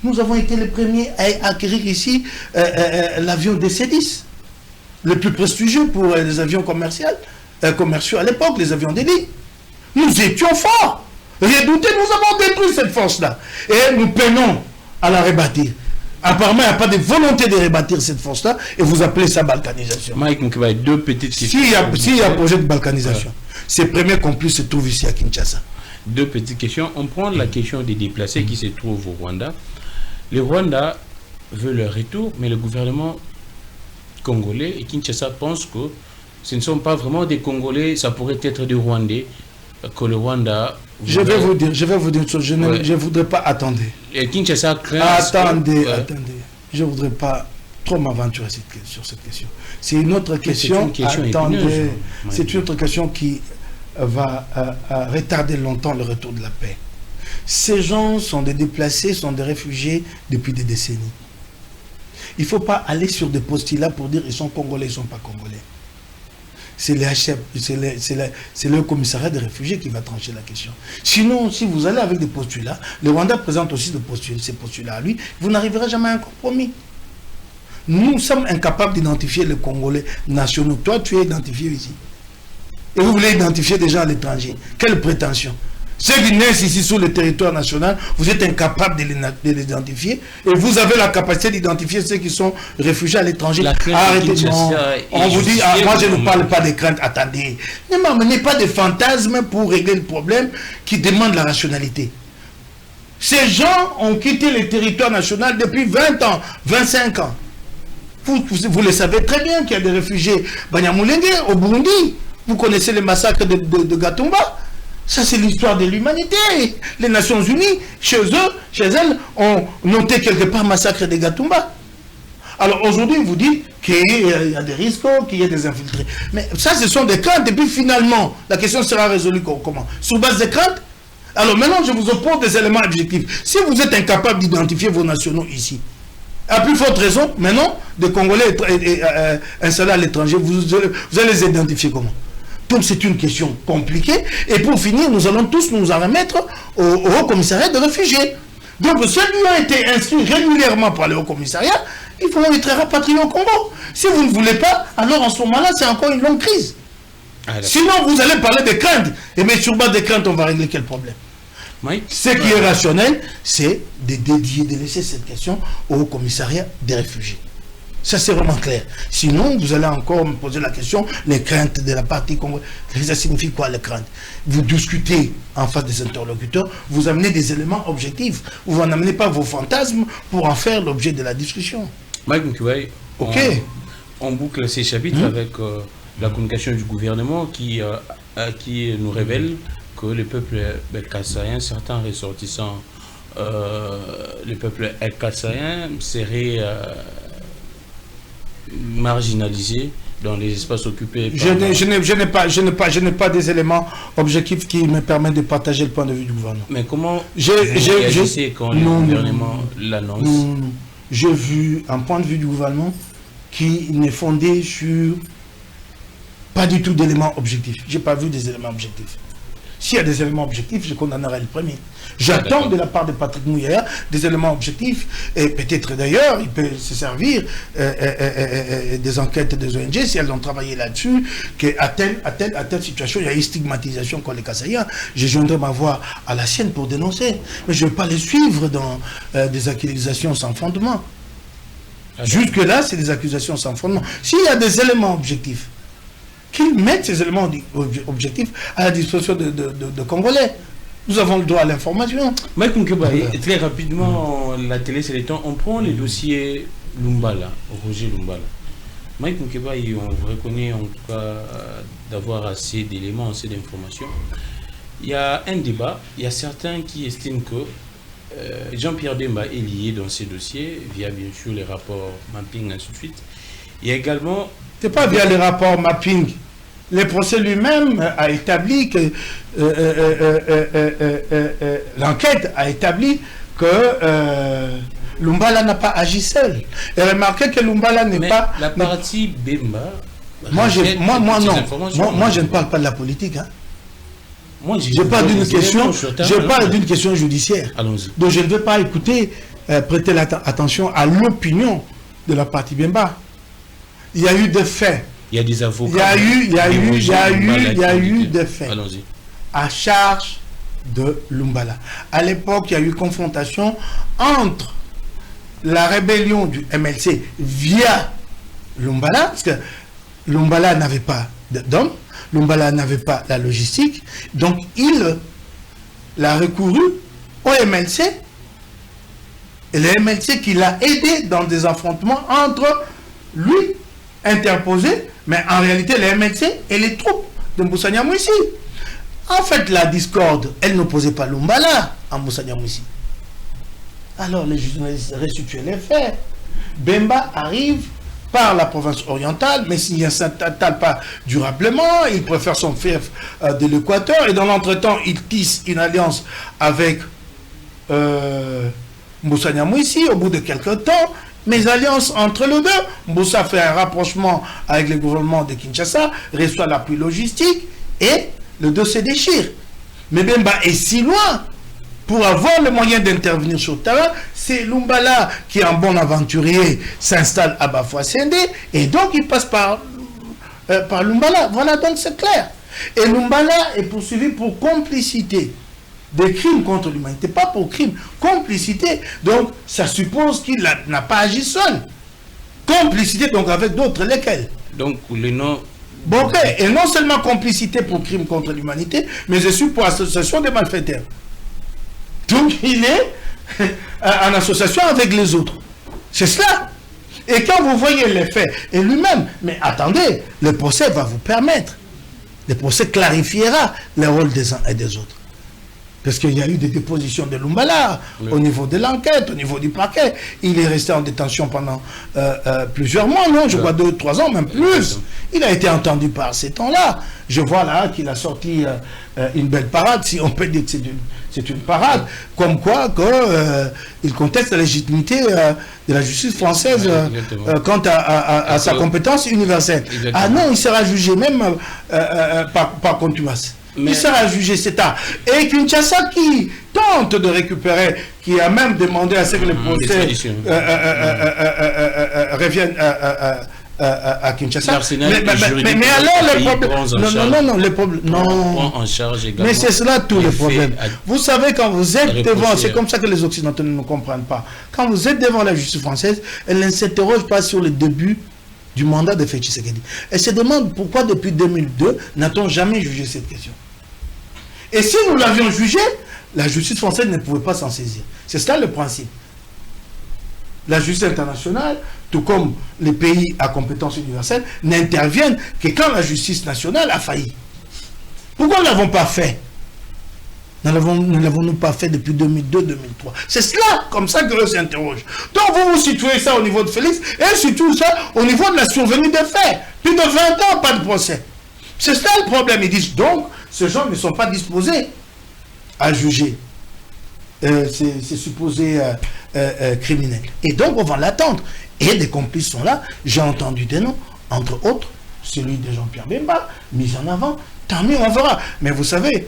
Nous avons été les premiers à acquérir ici l'avion DC-10, le plus prestigieux pour les avions commerciaux à l'époque, les avions d'élite. Nous étions forts, redoutés, nous avons détruit cette force-là. Et nous peinons à la rebâtir. Apparemment, il n'y a pas de volonté de rebâtir cette force-là, et vous appelez ça balkanisation. Mike, donc il va y avoir 2 petites questions. S'il y a un projet de balkanisation, c'est premier complice se trouve ici à Kinshasa. 2 petites questions. On prend la question des déplacés qui se trouvent au Rwanda. Le Rwanda veut leur retour, mais le gouvernement congolais et Kinshasa pense que ce ne sont pas vraiment des Congolais, ça pourrait être des Rwandais, que le Rwanda... Je vais vous dire une chose, je ne voudrais pas attendre. Et Kinshasa craint... Attendez. Je ne voudrais pas trop m'aventurer sur cette question. C'est une autre question. Attendez. C'est une autre question qui va retarder longtemps le retour de la paix. Ces gens sont des déplacés, sont des réfugiés depuis des décennies. Il ne faut pas aller sur des postulats pour dire ils sont congolais, ils ne sont pas congolais. C'est le commissariat des réfugiés qui va trancher la question. Sinon, si vous allez avec des postulats, le Rwanda présente aussi ces postulats à lui, vous n'arriverez jamais à un compromis. Nous sommes incapables d'identifier les Congolais nationaux. Toi, tu es identifié ici. Et vous voulez identifier des gens à l'étranger. Quelle prétention? Ceux qui naissent ici sur le territoire national, vous êtes incapable de les identifier. Et vous avez la capacité d'identifier ceux qui sont réfugiés à l'étranger. Arrêtez, non. On vous dit, moi je ne parle pas de crainte. Attendez, ne m'amenez pas de fantasmes pour régler le problème qui demande la rationalité. Ces gens ont quitté le territoire national depuis 20 ans, 25 ans. Vous le savez très bien qu'il y a des réfugiés Banyamulenge au Burundi. Vous connaissez le massacre de Gatumba. Ça, c'est l'histoire de l'humanité. Les Nations Unies, chez elles, ont noté quelque part le massacre de Gatumba. Alors aujourd'hui, vous dites qu'il y a des risques, qu'il y a des infiltrés. Mais ça, ce sont des craintes. Et puis finalement, la question sera résolue comment? Sur base des craintes? Alors maintenant, je vous oppose des éléments objectifs. Si vous êtes incapable d'identifier vos nationaux ici, à plus forte raison, maintenant, des Congolais installés à l'étranger, vous allez les identifier comment? Donc c'est une question compliquée. Et pour finir, nous allons tous nous en remettre au Haut Commissariat de réfugiés. Donc ceux qui ont été inscrits régulièrement par le Haut Commissariat, il faut être rapatriés au Congo. Si vous ne voulez pas, alors en ce moment-là, c'est encore une longue crise. Sinon, vous allez parler de craintes. Et mais sur base des craintes, on va régler quel problème? Ce qui est rationnel, c'est de laisser cette question au Haut Commissariat des réfugiés. Ça, c'est vraiment clair. Sinon, vous allez encore me poser la question, les craintes de la partie congolaise. Ça signifie quoi, les craintes? Vous discutez en face des interlocuteurs, vous amenez des éléments objectifs. Vous n'amenez pas vos fantasmes pour en faire l'objet de la discussion. Mike Mukibai, on boucle ces chapitres avec la communication du gouvernement qui nous révèle que le peuple kassaïen, certains ressortissants, le peuple kassaïen serait marginalisé dans les espaces occupés par... Je n'ai pas des éléments objectifs qui me permettent de partager le point de vue du gouvernement. Mais comment vous sais quand le gouvernement l'annonce? J'ai vu un point de vue du gouvernement qui n'est fondé sur pas du tout d'éléments objectifs. Je n'ai pas vu des éléments objectifs. S'il y a des éléments objectifs, je condamnerai le premier. J'attends de la part de Patrick Mouyaya des éléments objectifs, et peut-être d'ailleurs, il peut se servir des enquêtes des ONG, si elles ont travaillé là-dessus, qu'à telle situation, il y a une stigmatisation contre les Kassaïens. Je joindrai ma voix à la sienne pour dénoncer. Mais je ne vais pas les suivre dans des accusations sans fondement. Jusque-là, c'est des accusations sans fondement. S'il y a des éléments objectifs, qu'ils mettent ces éléments objectifs à la disposition de Congolais. Nous avons le droit à l'information. Mike Mukibai, très rapidement, la télé, c'est le temps. On prend les dossiers Lumbala, Roger Lumbala. Mike Mukibai, on vous reconnaît en tout cas d'avoir assez d'éléments, assez d'informations. Il y a un débat. Il y a certains qui estiment que Jean-Pierre Bemba est lié dans ces dossiers via bien sûr les rapports mapping, ainsi de suite. Il y a également... Ce n'est pas via les rapports mapping. Le procès lui-même a établi que l'enquête a établi que Lumbala n'a pas agi seul. Et remarquez que Lumbala n'est pas... La partie Bemba... Moi, je ne parle pas de la politique. Hein. Je parle d'une question judiciaire. Donc je ne vais pas écouter, prêter attention à l'opinion de la partie Bemba. Il y a eu des faits. Il y a des avocats. Il y a eu des faits à charge de Lumbala. À l'époque, il y a eu confrontation entre la rébellion du MLC via Lumbala, parce que Lumbala n'avait pas d'hommes, Lumbala n'avait pas la logistique, donc il a recouru au MLC, et le MLC qui l'a aidé dans des affrontements entre lui interposé, mais en réalité les MLC et les troupes de Moussa Nyamwisi. En fait, la discorde, elle n'opposait pas Lumbala à Moussa Nyamwisi. Alors les journalistes restituaient les faits. Bemba arrive par la province orientale, mais s'il ne s'installe pas durablement, il préfère son fief de l'Équateur, et dans l'entretemps, il tisse une alliance avec Moussa Nyamwisi au bout de quelques temps. Mais alliance entre les deux, Moussa fait un rapprochement avec le gouvernement de Kinshasa, reçoit l'appui logistique et le deux se déchire. Mais Bemba est si loin pour avoir le moyen d'intervenir sur le terrain. C'est Lumbala qui, en bon aventurier, s'installe à Bafouassende et donc il passe par Lumbala. Voilà, donc c'est clair. Et Lumbala est poursuivi pour complicité des crimes contre l'humanité, pas pour crime, complicité. Donc, ça suppose qu'il n'a pas agi seul. Complicité, donc avec d'autres, lesquels? Donc, les noms... Bon, ok, et non seulement complicité pour crime contre l'humanité, mais aussi pour association des malfaiteurs. Donc, il est en association avec les autres. C'est cela. Et quand vous voyez les faits, et lui-même, mais attendez, le procès va vous permettre. Le procès clarifiera le rôle des uns et des autres. Parce qu'il y a eu des dépositions de Lumbala au niveau de l'enquête, au niveau du parquet. Il est resté en détention pendant plusieurs mois, non? Je vois 2-3 ans, même plus. Il a été entendu par ces temps-là. Je vois là qu'il a sorti une belle parade, si on peut dire que c'est une parade, comme quoi il conteste la légitimité de la justice française quant à sa compétence universelle. Exactement. Ah non, il sera jugé même par contumace. Il sera jugé, c'est tard. Et Kinshasa qui tente de récupérer, qui a même demandé à ce que le procès revienne à Kinshasa. Mais alors le problème... Non, le problème... Non. Mais c'est cela tout le problème. Vous savez, quand vous êtes devant... C'est comme ça que les Occidentaux ne comprennent pas. Quand vous êtes devant la justice française, elle ne s'interroge pas sur le début du mandat de Félix Tshisekedi. Elle se demande pourquoi depuis 2002 n'a-t-on jamais jugé cette question. Et si nous l'avions jugé, la justice française ne pouvait pas s'en saisir. C'est ça le principe. La justice internationale, tout comme les pays à compétence universelle, n'interviennent que quand la justice nationale a failli. Pourquoi ne l'avons pas fait? Ne l'avons-nous pas fait depuis 2002-2003? C'est cela, comme ça que l'on s'interroge. Donc vous situez ça au niveau de Félix, et surtout ça au niveau de la survenue des faits. Plus de 20 ans, pas de procès. C'est ça le problème. Ils disent donc, ces gens ne sont pas disposés à juger ces supposés criminels. Et donc on va l'attendre. Et des complices sont là. J'ai entendu des noms, entre autres, celui de Jean-Pierre Bemba, mis en avant. Tant mieux, on verra. Mais vous savez,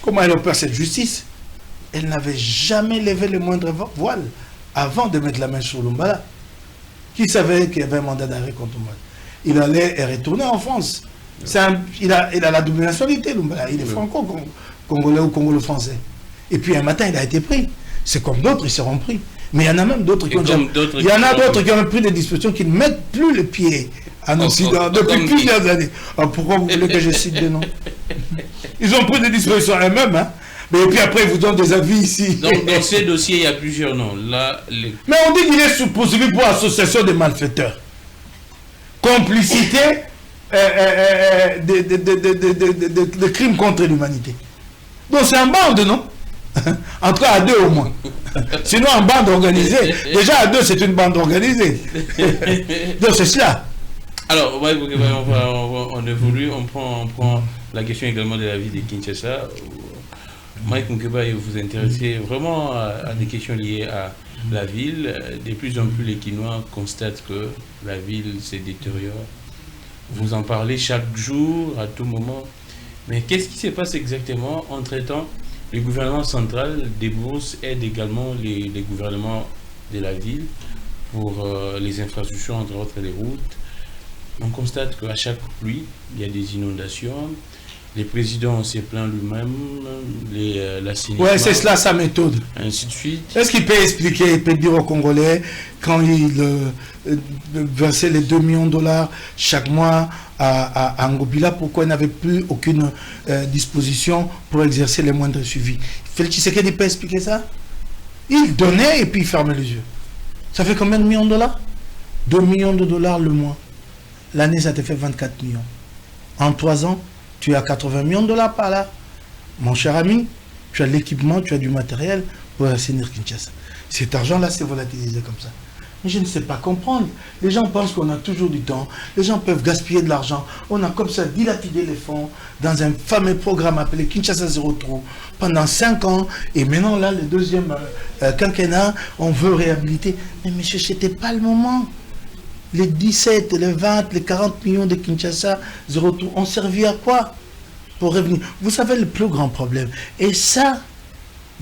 comment elle opère cette justice? Elle n'avait jamais levé le moindre voile avant de mettre la main sur Lumbala. Qui savait qu'il y avait un mandat d'arrêt contre Lumbala? Il allait retourner en France. Il a la double nationalité, Lumbala. Il est franco-congolais ou congolo-français. Et puis un matin, il a été pris. C'est comme d'autres, ils seront pris. Mais il y en a même d'autres qui ont pris des dispositions qui ne mettent plus le pied en Occident depuis plusieurs années. Alors pourquoi vous voulez que je cite des noms? Ils ont pris des dispositions eux-mêmes, hein. Mais puis après, ils vous donnent des avis ici. Donc, dans ces dossiers, il y a plusieurs noms. Là, Mais on dit qu'il est poursuivi pour association de malfaiteurs. Complicité de crimes contre l'humanité. Donc c'est un bande, non? En tout cas, à deux au moins. Sinon, en bande organisée. Déjà, à deux, c'est une bande organisée. Donc c'est cela. Alors, on évolue, on prend la question également de la vie de Kinshasa. Mike Moukébaye, vous intéressez vraiment à des questions liées à la ville. De plus en plus, les Kinois constatent que la ville se détériore. Vous en parlez chaque jour, à tout moment. Mais qu'est-ce qui se passe exactement? Entre-temps, le gouvernement central débourse, aide également les gouvernements de la ville pour les infrastructures, entre autres les routes. On constate qu'à chaque pluie, il y a des inondations. Les présidents s'est plaint lui-même, l'assainissement. Ouais, c'est cela sa méthode. Ainsi de suite. Est-ce qu'il peut expliquer, il peut dire aux Congolais, quand il versait les 2 millions de dollars chaque mois à Ngobila, pourquoi il n'avait plus aucune disposition pour exercer les moindres suivis? Félix Tshisekedi peut expliquer ça? Il donnait et puis il fermait les yeux. Ça fait combien de millions de dollars? 2 millions de dollars le mois. L'année, ça te fait 24 millions. En 3 ans, tu as 80 millions de dollars par là. Mon cher ami, tu as l'équipement, tu as du matériel pour assainir Kinshasa. Cet argent-là, c'est volatilisé comme ça. Mais je ne sais pas comprendre. Les gens pensent qu'on a toujours du temps. Les gens peuvent gaspiller de l'argent. On a comme ça dilapidé les fonds dans un fameux programme appelé Kinshasa Zéro Trou pendant 5 ans. Et maintenant, là, le deuxième quinquennat, on veut réhabiliter. Mais monsieur, ce n'était pas le moment. Les 17, les 20, les 40 millions de Kinshasa Zéro Trou ont servi à quoi? Pour revenir. Vous savez le plus grand problème. Et ça,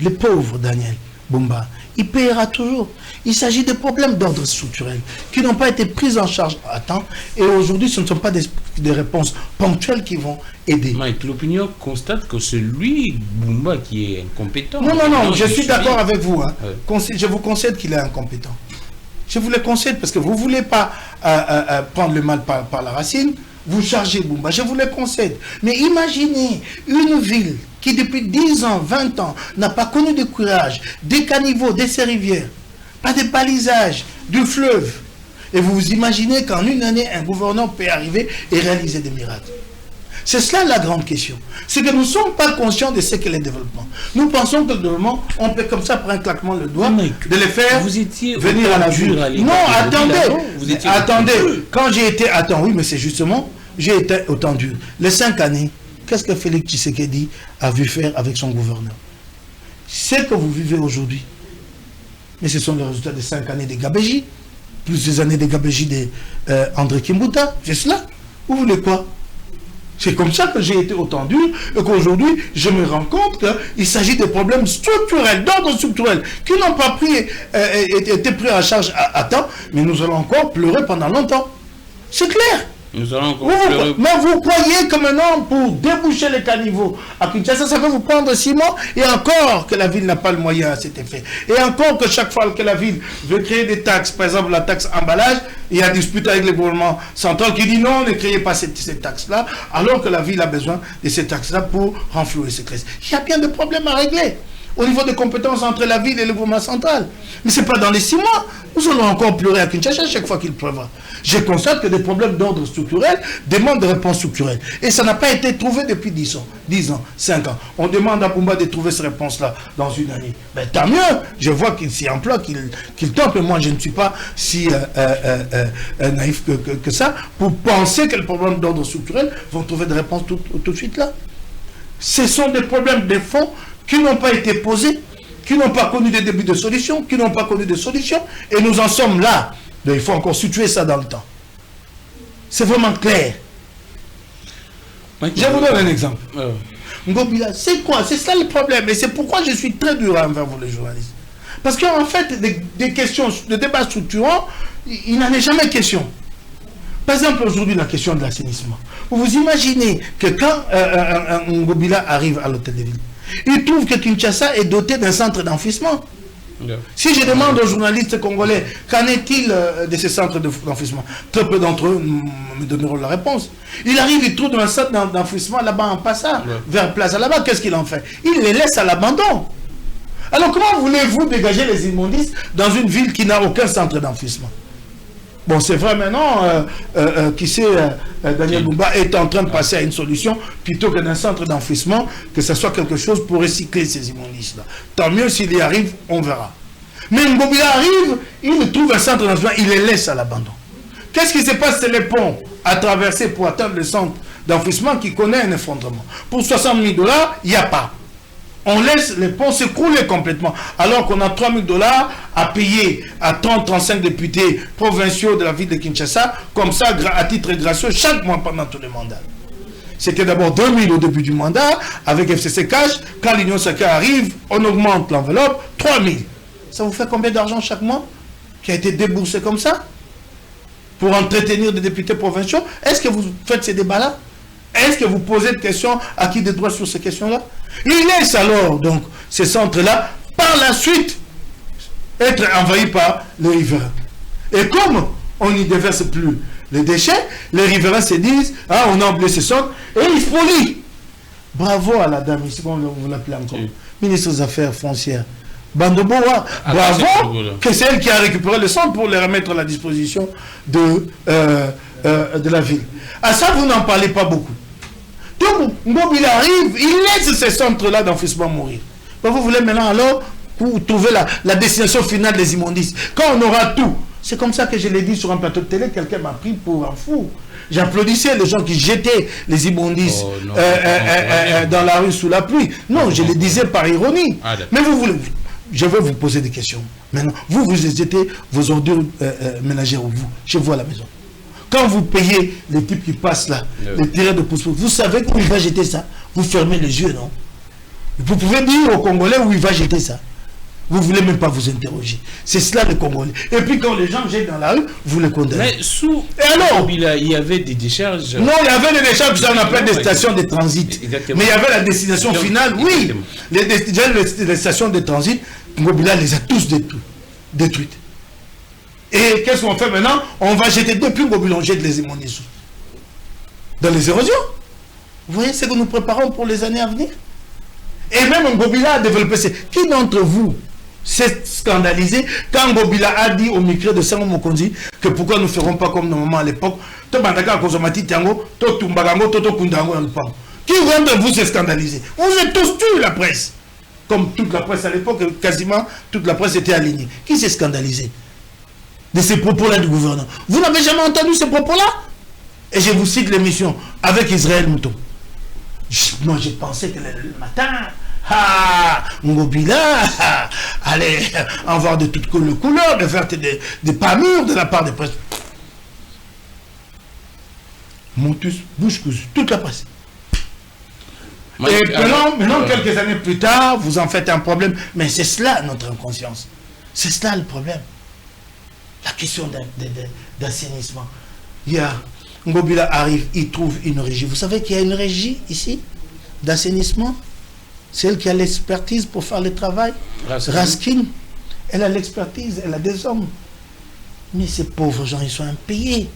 le pauvre Daniel Bumba, il payera toujours. Il s'agit de problèmes d'ordre structurel qui n'ont pas été pris en charge à temps. Et aujourd'hui, ce ne sont pas des des réponses ponctuelles qui vont aider. Mike, l'opinion constate que c'est lui, Bumba, qui est incompétent. Non, je suis d'accord avec vous. Hein. Ouais. Je vous concède qu'il est incompétent. Je vous le concède parce que vous ne voulez pas prendre le mal par la racine. Vous chargez Bumba, je vous le concède. Mais imaginez une ville qui depuis 10 ans, 20 ans, n'a pas connu de curage, des caniveaux, des rivières, pas de balisage, du fleuve. Et vous vous imaginez qu'en une année, un gouverneur peut arriver et réaliser des miracles. C'est cela la grande question. C'est que nous ne sommes pas conscients de ce qu'est le développement. Nous pensons que le développement, on peut comme ça prendre un claquement de doigts, de les faire venir à la ville. Non, attendez. Quand j'ai été... Attends, oui, mais c'est justement, j'ai été autant dur. Les 5 années, qu'est-ce que Félix Tshisekedi a vu faire avec son gouverneur? C'est que vous vivez aujourd'hui. Mais ce sont les résultats des 5 années de Gabéji, plus des années de Gabéji d'André Kimbuta. C'est cela. Vous voulez quoi? C'est comme ça que j'ai été autant dur et qu'aujourd'hui, je me rends compte qu'il s'agit de problèmes structurels, d'ordre structurel, qui n'ont pas été pris en charge à temps, mais nous allons encore pleurer pendant longtemps. C'est clair. Nous allons encore pleurer. Mais vous croyez que maintenant, pour déboucher les caniveaux à Kinshasa, ça va vous prendre 6 mois, et encore que la ville n'a pas le moyen à cet effet. Et encore que chaque fois que la ville veut créer des taxes, par exemple la taxe emballage, il y a dispute avec le gouvernement central qui dit non, ne créez pas cette taxe-là, alors que la ville a besoin de ces taxes-là pour renflouer ses caisses. Il y a bien des problèmes à régler au niveau des compétences entre la ville et le gouvernement central. Mais ce n'est pas dans les 6 mois. Nous allons encore pleurer à Kinshasa chaque fois qu'il pleuvra. Je constate que des problèmes d'ordre structurel demandent des réponses structurelles. Et ça n'a pas été trouvé depuis 10 ans, 5 ans. On demande à Bumba de trouver ces réponses-là dans une année. Ben, tant mieux. Je vois qu'il s'y emploie, qu'il tente. Mais moi, je ne suis pas si naïf que ça pour penser que les problèmes d'ordre structurel vont trouver des réponses tout de suite là. Ce sont des problèmes de fond qui n'ont pas été posés, qui n'ont pas connu des débuts de solutions, qui n'ont pas connu de solutions, et nous en sommes là. Donc, il faut encore situer ça dans le temps. C'est vraiment clair. Je vous donne un exemple. Ngobila, c'est quoi? C'est ça le problème, et c'est pourquoi je suis très dur envers vous les journalistes. Parce qu'en fait, des questions, de débats structurants, il n'en est jamais question. Par exemple, aujourd'hui, la question de l'assainissement. Vous vous imaginez que quand Ngobila arrive à l'hôtel de ville, il trouve que Kinshasa est doté d'un centre d'enfouissement. Si je demande aux journalistes congolais, qu'en est-il de ces centres d'enfouissement? Très peu d'entre eux me donneront la réponse. Il arrive, il trouve un centre d'enfouissement là-bas en passant, vers Plaza là-bas. Qu'est-ce qu'il en fait? Il les laisse à l'abandon. Alors comment voulez-vous dégager les immondices dans une ville qui n'a aucun centre d'enfouissement? Bon, c'est vrai maintenant, qui sait, Daniel Bumba est en train de passer à une solution, plutôt que d'un centre d'enfouissement, que ce soit quelque chose pour recycler ces immondices-là. Tant mieux s'il y arrive, on verra. Mais Ngobila arrive, il trouve un centre d'enfouissement, il les laisse à l'abandon. Qu'est-ce qui se passe? C'est les ponts à traverser pour atteindre le centre d'enfouissement qui connaît un effondrement. Pour 60 000 $, il n'y a pas. On laisse les ponts s'écrouler complètement, alors qu'on a 3 000 $ à payer à 30-35 députés provinciaux de la ville de Kinshasa, comme ça, à titre gracieux, chaque mois pendant tous les mandats. C'était d'abord 2 000 au début du mandat, avec FCC Cash. Quand l'Union sacrée arrive, on augmente l'enveloppe, 3 000. Ça vous fait combien d'argent chaque mois qui a été déboursé comme ça pour entretenir des députés provinciaux? Est-ce que vous faites ces débats-là? Est-ce que vous posez des questions à qui des droits sur ces questions-là? Il laisse alors donc ces centres-là, par la suite, être envahis par les riverains. Et comme on n'y déverse plus les déchets, les riverains se disent, ah, on a oublié ces centres, et ils se polient. Bravo à la dame, ici, vous l'appelez encore, ministre des Affaires foncières. Bandoboa, bravo, que c'est elle qui a récupéré le centre pour les remettre à la disposition de la ville. À ça, vous n'en parlez pas beaucoup. Donc, il arrive, il laisse ces centres-là d'enfouissement mourir. Vous voulez maintenant alors pour trouver la destination finale des immondices. Quand on aura tout, c'est comme ça que je l'ai dit sur un plateau de télé, quelqu'un m'a pris pour un fou. J'applaudissais les gens qui jetaient les immondices dans la rue sous la pluie. Non, je le disais par ironie. Mais vous voulez... Je vais vous poser des questions. Maintenant, vous jetez vos ordures ménagères chez vous à la maison. Quand vous payez les types qui passent là, les tireurs de pouce-pouce, vous savez où il va jeter ça. Vous fermez les yeux, non? Vous pouvez dire aux Congolais où il va jeter ça. Vous ne voulez même pas vous interroger. C'est cela le Congolais. Et puis quand les gens jettent dans la rue, vous les condamnez. Mais sous et alors, il y avait des décharges. Non, il y avait des décharges, ça on appelle des stations de transit. Exactement. Mais il y avait la destination finale, oui. Les stations de transit, Ngobila les a tous détruites. Et qu'est-ce qu'on fait maintenant? On va jeter depuis Ngobila, on jette les émonitions. Dans les érosions. Vous voyez ce que nous préparons pour les années à venir? Et même Ngobila a développé. Qui d'entre vous s'est scandalisé quand Ngobila a dit au micro de Sango Mokonzi que pourquoi nous ne ferons pas comme nos mamans à l'époque? Qui d'entre vous s'est scandalisé? Vous êtes tous tués, la presse. Comme toute la presse à l'époque, quasiment toute la presse était alignée. Qui s'est scandalisé de ces propos-là du gouvernement? Vous n'avez jamais entendu ces propos-là? Et je vous cite l'émission avec Israël Mouton. Non, j'ai pensé que le matin, Ngobila allait avoir de toutes les couleurs, de faire des pas mûrs de la part des presse. Montus, bouche cousue, toute la presse. Et maintenant, quelques années plus tard, vous en faites un problème. Mais c'est cela notre inconscience. C'est cela le problème. La question d'assainissement. Il y a Ngobila arrive, il trouve une régie. Vous savez qu'il y a une régie ici d'assainissement. C'est elle qui a l'expertise pour faire le travail. Raskin. Elle a l'expertise, elle a des hommes. Mais ces pauvres gens, ils sont impayés.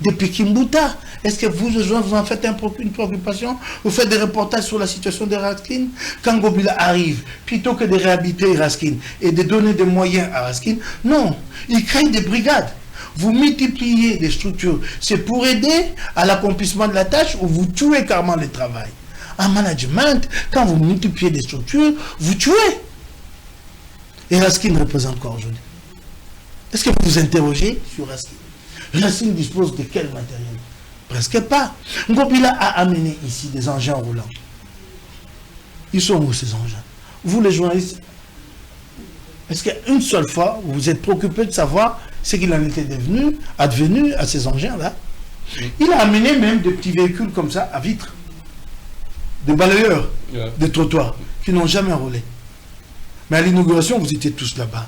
Depuis Kimbuta, est-ce que vous en faites une préoccupation? Vous faites des reportages sur la situation de Raskin? Quand Ngobila arrive, plutôt que de réhabiliter Raskin et de donner des moyens à Raskin, non, il crée des brigades. Vous multipliez des structures. C'est pour aider à l'accomplissement de la tâche ou vous tuez carrément le travail. En management, quand vous multipliez des structures, vous tuez. Et Raskin représente quoi aujourd'hui? Est-ce que vous vous interrogez sur Raskin? Raskin dispose de quel matériel? Presque pas. Ngobila a amené ici des engins roulants. Ils sont où ces engins? Vous les journalistes, est-ce qu'une seule fois, vous vous êtes préoccupé de savoir ce qu'il en était advenu à ces engins-là? Il a amené même des petits véhicules comme ça à vitres, des balayeurs, des trottoirs, qui n'ont jamais roulé. Mais à l'inauguration, vous étiez tous là-bas.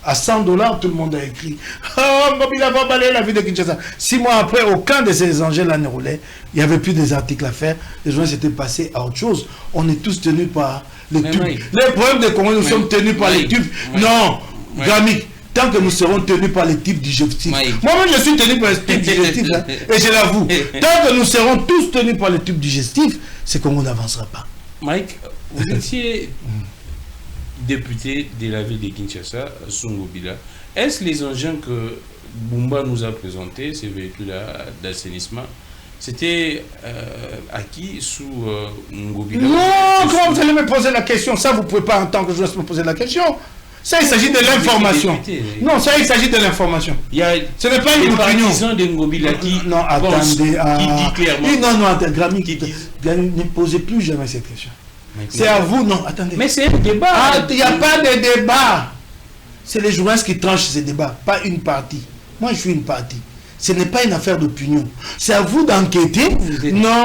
À $100, tout le monde a écrit « Oh, Ngobila va balayer la ville de Kinshasa ». 6 mois après, aucun de ces engins-là ne roulait. Il n'y avait plus des articles à faire. Les gens s'étaient passés à autre chose. On est tous tenus par les tubes. Les problèmes des Congolais, nous sommes tenus par les tubes. Non, Grammy, tant que nous serons tenus par les types digestifs. Moi-même, je suis tenu par les types digestifs. Hein, et je l'avoue. Tant que nous serons tous tenus par les tubes digestifs, c'est qu'on n'avancera pas. Mike, vous étiez député de la ville de Kinshasa, Ngobila. Est-ce les engins que Bumba nous a présentés, ces véhicules-là d'assainissement, c'était acquis sous Ngobila? Non, comment vous allez me poser la question? Ça, vous ne pouvez pas en tant que journaliste me poser la question. Ça, il s'agit de l'information. Non, ça, il s'agit de l'information. Ce n'est pas une opinion. De Ngobila qui non, attendez. Qui dit clairement. Non, attendez, Grammy, ne posez plus jamais cette question. C'est à vous, non, attendez. Mais c'est un débat. Il n'y a pas de débat. C'est les journalistes qui tranchent ces débats, pas une partie. Moi, je suis une partie. Ce n'est pas une affaire d'opinion. C'est à vous d'enquêter. Non,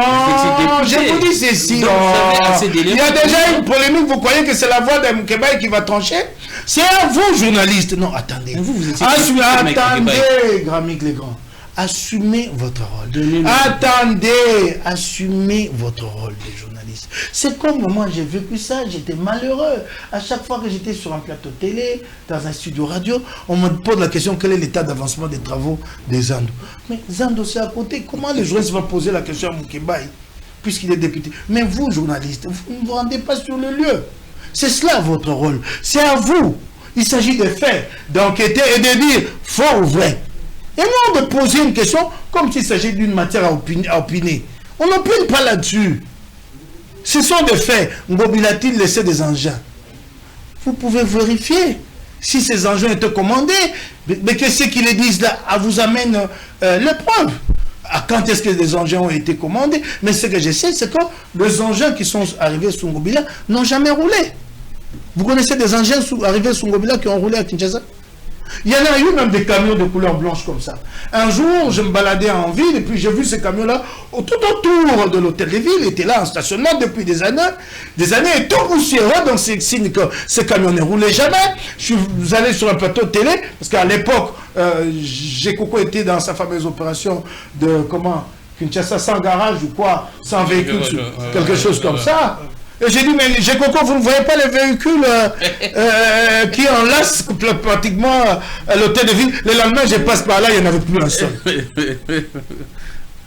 je vous dis ceci. Il y a déjà une polémique. Vous croyez que c'est la voix de Moukébaï qui va trancher? C'est à vous, journalistes. Non, attendez. Attendez, Grammy Légrand. Assumez votre rôle. Attendez, assumez votre rôle de journaliste. C'est comme moi j'ai vécu ça, j'étais malheureux. À chaque fois que j'étais sur un plateau télé, dans un studio radio, on me pose la question quel est l'état d'avancement des travaux des Zando. Mais Zando c'est à côté. Comment les journalistes vont poser la question à Moukébaï puisqu'il est député? Mais vous, journalistes, vous ne vous rendez pas sur le lieu. C'est cela votre rôle. C'est à vous. Il s'agit de faire, d'enquêter et de dire faux ou vrai. Et non de poser une question comme s'il s'agit d'une matière à opiner. On n'opine pas là-dessus. Ce sont des faits. Ngobila a-t-il laissé des engins? Vous pouvez vérifier si ces engins étaient commandés. Mais qu'est-ce qu'ils disent là? Vous amène les preuves. Quand est-ce que les engins ont été commandés? Mais ce que je sais, c'est que les engins qui sont arrivés sous Ngobila n'ont jamais roulé. Vous connaissez des engins arrivés sous Ngobila qui ont roulé à Kinshasa? Il y en a eu même des camions de couleur blanche comme ça. Un jour, je me baladais en ville et puis j'ai vu ces camions-là tout autour de l'hôtel de ville. Ils étaient là en stationnement depuis des années et tout poussiéreux. Donc c'est signe que ces camions ne roulaient jamais. Je suis allé sur un plateau de télé parce qu'à l'époque, j'ai Coco été dans sa fameuse opération de comment Kinshasa sans garage ou quoi, sans véhicule, quelque chose comme ça. Et j'ai dit, mais j'ai Coco, vous ne voyez pas les véhicules qui enlacent pratiquement l'hôtel de ville. Le lendemain, je passe par là, il n'y en avait plus un seul.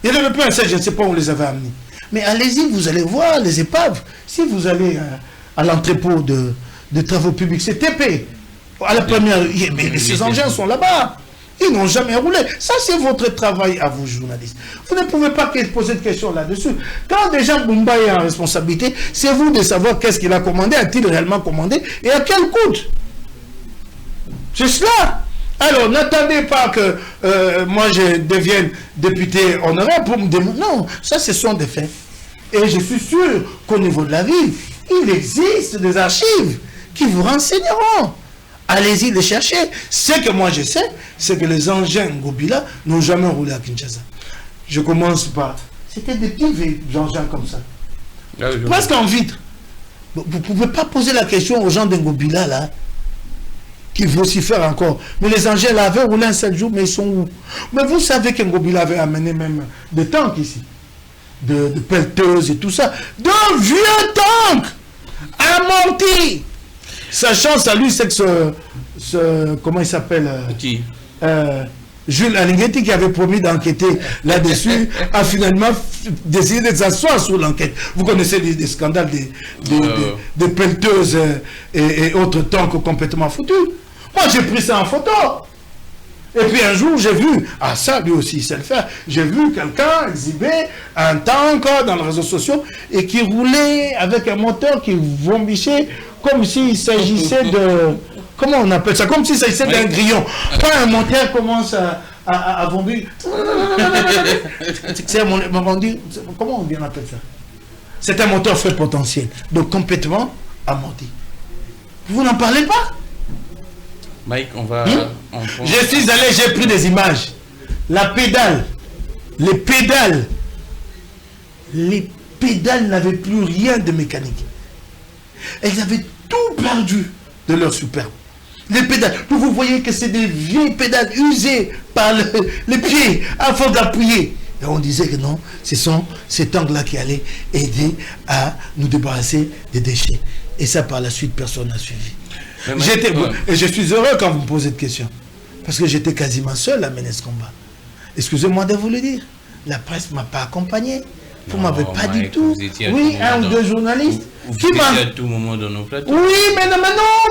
Il n'y en avait plus un seul, je ne sais pas où on les avait amenés. Mais allez-y, vous allez voir les épaves. Si vous allez à l'entrepôt de travaux publics, c'est TP. À la première, mais ces engins sont là-bas. Ils n'ont jamais roulé. Ça, c'est votre travail à vous, journalistes. Vous ne pouvez pas poser de questions là-dessus. Quand déjà Bumba est en responsabilité, c'est vous de savoir qu'est-ce qu'il a commandé, a-t-il réellement commandé et à quel coût. C'est cela. Alors, n'attendez pas que moi, je devienne député honoraire pour me demander. Non, ça, ce sont des faits. Et je suis sûr qu'au niveau de la ville, il existe des archives qui vous renseigneront. Allez-y les chercher. Ce que moi je sais, c'est que les engins Ngobila n'ont jamais roulé à Kinshasa. Je commence par... C'était des petits engins comme ça. Presque en vitre. Vous ne pouvez pas poser la question aux gens d'Ngobila là, qui vocifèrent encore. Mais les engins là avaient roulé un seul jour, mais ils sont où? Mais vous savez qu'Ngobila avait amené même des tanks ici. De pelleteuses et tout ça. De vieux tanks amortis. Sachant, ça lui, c'est que comment il s'appelle Jules Alinguetti, qui avait promis d'enquêter là-dessus, a finalement décidé de s'asseoir sur l'enquête. Vous connaissez les scandales des pelleteuses et autres tanks complètement foutus. Moi, j'ai pris ça en photo. Et puis un jour, j'ai vu, ça lui aussi il sait le faire, j'ai vu quelqu'un exhiber un tank dans les réseaux sociaux et qui roulait avec un moteur qui vombichait comme s'il s'agissait de... Comment on appelle ça? Comme s'il s'agissait d'un grillon. Quand un moteur commence à vomir... Comment on appelle ça? C'est un moteur faible potentiel. Donc complètement amorti. Vous n'en parlez pas? Mike, on va... Je suis allé, j'ai pris des images. La pédale. Les pédales n'avaient plus rien de mécanique. Elles avaient tout perdu de leur superbe. Les pédales, vous voyez que c'est des vieilles pédales usées par les pieds afin d'appuyer. Et on disait que non, ce sont ces tanks-là qui allaient aider à nous débarrasser des déchets. Et ça, par la suite, personne n'a suivi. Et je suis heureux quand vous me posez de questions. Parce que j'étais quasiment seul à mener ce combat. Excusez-moi de vous le dire. La presse ne m'a pas accompagné. Vous ne m'avez pas dit tout. Oui, un ou deux journalistes. Qui m'a à tout moment dans nos plateaux. Oui, mais non,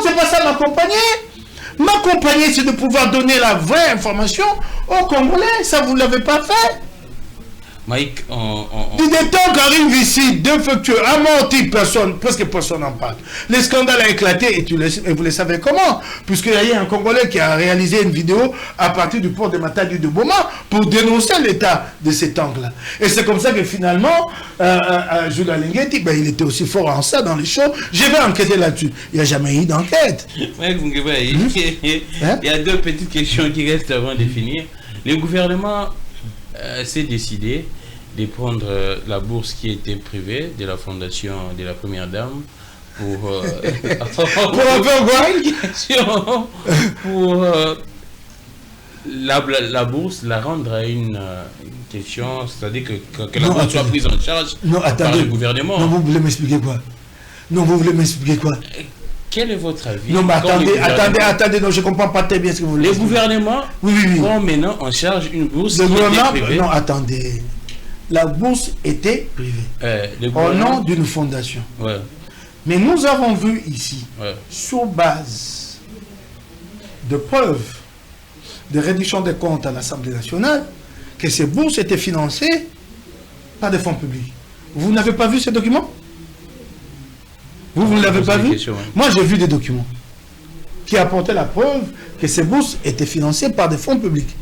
c'est pas ça m'accompagner. M'accompagner, c'est de pouvoir donner la vraie information aux Congolais. Ça, vous ne l'avez pas fait. Mike, des temps qui arrivent ici, défectueux, amortis, presque personne n'en parle. Le scandale a éclaté et vous le savez comment? Puisqu'il y a eu un Congolais qui a réalisé une vidéo à partir du port de Matadi de Boma pour dénoncer l'état de ces tanks-là. Et c'est comme ça que finalement, Jules Alinguetti, il était aussi fort en ça dans les shows. Je vais enquêter là-dessus. Il n'y a jamais eu d'enquête. Il y a deux petites questions qui restent avant de finir. Le gouvernement s'est décidé de prendre la bourse qui était privée de la fondation de la première dame pour la bourse, la rendre à une question, c'est-à-dire que la bourse soit prise en charge par le gouvernement. Non, vous voulez m'expliquer quoi? Quel est votre avis? Non, mais attendez, non, je ne comprends pas très bien ce que vous voulez dire. Le gouvernement prend maintenant en charge une bourse qui était privée. Non, attendez. La bourse était privée. Au nom d'une fondation. Ouais. Mais nous avons vu ici, sur base de preuves de réduction des comptes à l'Assemblée nationale, que ces bourses étaient financées par des fonds publics. Vous n'avez pas vu ces documents? Vous ne l'avez pas vu? Moi, j'ai vu des documents qui apportaient la preuve que ces bourses étaient financées par des fonds publics.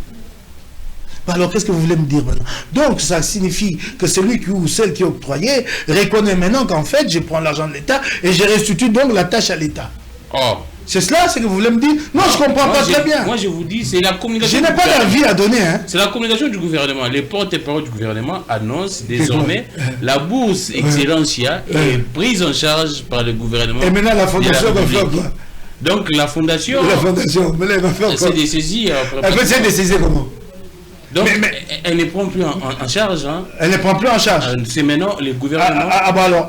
Alors, qu'est-ce que vous voulez me dire maintenant? Donc, ça signifie que celui ou celle qui octroyait reconnaît maintenant qu'en fait, je prends l'argent de l'État et je restitue donc la tâche à l'État. C'est cela, c'est que vous voulez me dire? Non, je ne comprends pas très bien. Moi, je vous dis, c'est la communication. Je n'ai pas d'avis à donner. Hein. C'est la communication du gouvernement. Les porte-parole du gouvernement annoncent désormais la bourse Excellencia est prise en charge par le gouvernement. Et maintenant, la fondation va faire quoi? Donc, la fondation. La fondation, mais elle va faire quoi? C'est des saisies. Elle peut se dessaisir comment? Donc, elle ne prend plus en charge. Hein. Elle ne prend plus en charge. C'est maintenant les gouvernements.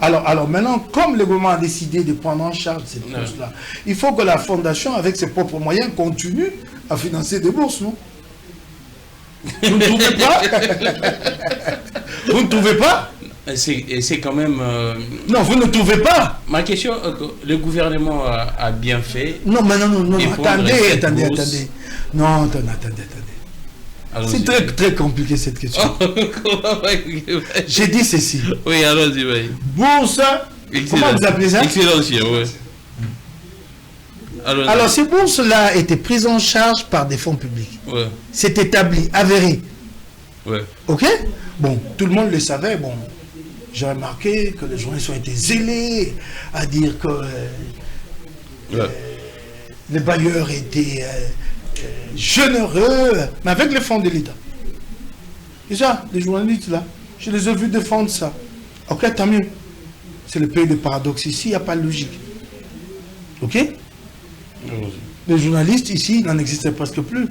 Alors maintenant, comme le gouvernement a décidé de prendre en charge cette bourse-là, il faut que la fondation, avec ses propres moyens, continue à financer des bourses, non? Vous ne trouvez pas? Vous ne trouvez pas? C'est quand même... Non, vous ne trouvez pas? Ma question, le gouvernement a bien fait... Non, mais non, attendez. Non, attendez. C'est très compliqué cette question. J'ai dit ceci. Oui, allons-y, oui. Bourse, comment vous appelez ça? Excellencia, oui. Alors, ces bourses-là étaient prises en charge par des fonds publics. Ouais. C'est établi, avéré. Ouais. Ok? Bon, tout le monde le savait. Bon, j'ai remarqué que les journalistes ont été zélés à dire que les bailleurs étaient généreux, mais avec les fonds de l'État. Et ça, les journalistes là, je les ai vus défendre ça. Ok, tant mieux. C'est le pays de paradoxe ici, il n'y a pas de logique. Ok? Les journalistes ici n'en existaient presque plus.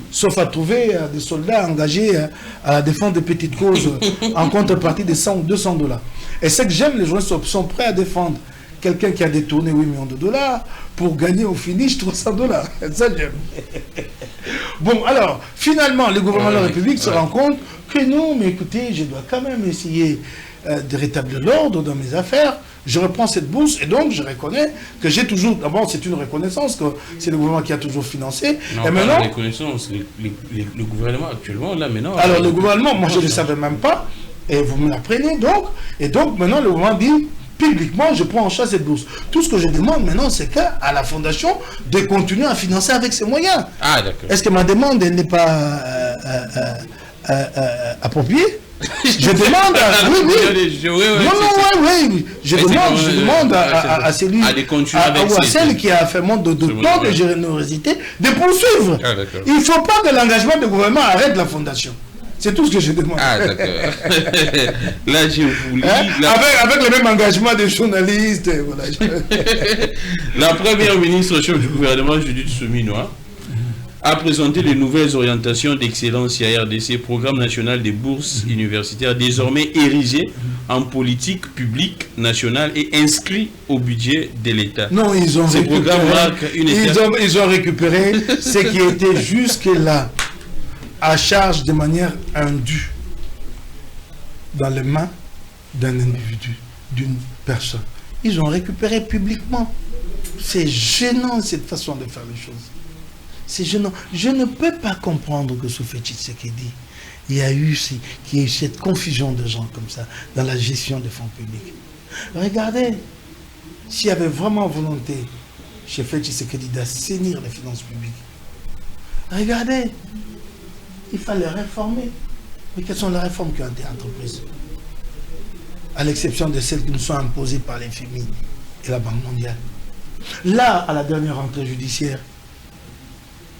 Sauf à trouver des soldats engagés à la défense de petites causes en contrepartie de 100 ou 200 $. Et ce que j'aime, les journalistes sont prêts à défendre quelqu'un qui a détourné 8 millions de dollars pour gagner au finish 300 $. Ça, j'aime. Bon, alors, finalement, le gouvernement de la République se rend compte que non, mais écoutez, je dois quand même essayer de rétablir l'ordre dans mes affaires. Je reprends cette bourse et donc je reconnais que j'ai toujours... D'abord, c'est une reconnaissance que c'est le gouvernement qui a toujours financé. Non, et maintenant, reconnaissance, le gouvernement actuellement, là, maintenant... Alors, le gouvernement, moi, je ne le savais même pas, et vous me l'apprenez, donc. Et donc, maintenant, le gouvernement dit... Publiquement, je prends en charge cette bourse. Tout ce que je demande maintenant, c'est qu'à la fondation de continuer à financer avec ses moyens. Ah, d'accord. Est-ce que ma demande n'est pas appropriée? Je demande à... Oui. Je demande à celui ou à celle qui a fait montre de tant de générosité de poursuivre. Ah, il ne faut pas que l'engagement du gouvernement arrête la fondation. C'est tout ce que je demande. Ah, d'accord. Là, je vous lis... Avec le même engagement des journalistes. Voilà. La première ministre chef du gouvernement, Judith Souminois, a présenté les nouvelles orientations d'excellence à RDC, programme national des bourses universitaires, désormais érigé en politique publique nationale et inscrit au budget de l'État. Non, ils ont récupéré ce qui était jusque-là à charge de manière indue dans les mains d'un individu, d'une personne. Ils ont récupéré publiquement. C'est gênant cette façon de faire les choses. C'est gênant. Je ne peux pas comprendre que sous Tshisekedi, il y a eu cette confusion de gens comme ça dans la gestion des fonds publics. Regardez, s'il y avait vraiment volonté chez Tshisekedi d'assainir les finances publiques, regardez, il fallait réformer. Mais quelles sont les réformes qui ont été entreprises? À l'exception de celles qui nous sont imposées par les FMI et la Banque mondiale. Là, à la dernière rentrée judiciaire,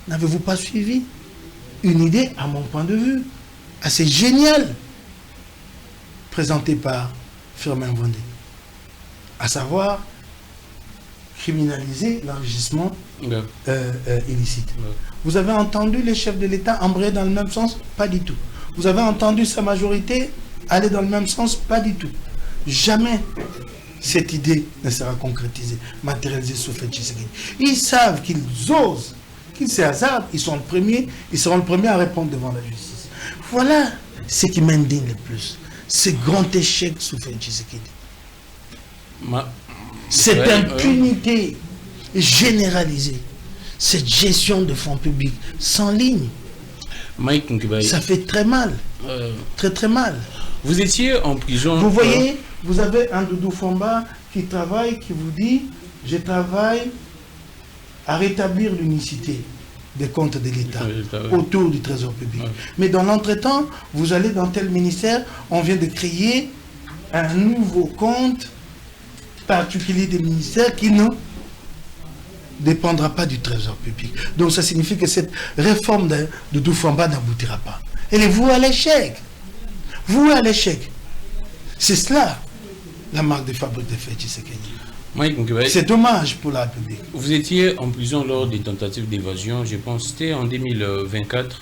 n'avez-vous pas suivi une idée, à mon point de vue, assez géniale, présentée par Firmin Vendée, à savoir criminaliser l'enrichissement illicite. Vous avez entendu les chefs de l'État embrayer dans le même sens? Pas du tout. Vous avez entendu sa majorité aller dans le même sens? Pas du tout. Jamais cette idée ne sera concrétisée, matérialisée sous Tshisekedi. Ils savent qu'ils osent, qu'ils se hasardent, ils seront le premier à répondre devant la justice. Voilà ce qui m'indigne le plus. Ce grand échec sous Tshisekedi. Cette impunité généralisée. Cette gestion de fonds publics sans ligne, ça fait très mal, très mal. Vous étiez en prison. Vous voyez, vous avez un Doudou Fomba qui travaille, qui vous dit, je travaille à rétablir l'unicité des comptes de l'État autour du trésor public. Ouais. Mais dans l'entretemps, vous allez dans tel ministère, on vient de créer un nouveau compte particulier des ministères qui ne dépendra pas du trésor public. Donc ça signifie que cette réforme de Doufamba n'aboutira pas. Elle est vouée à l'échec. Vouée à l'échec. C'est cela, la marque de fabrique de fait Tshisekedi. C'est dommage pour la République. Vous étiez en prison lors des tentatives d'évasion, je pense que c'était en 2024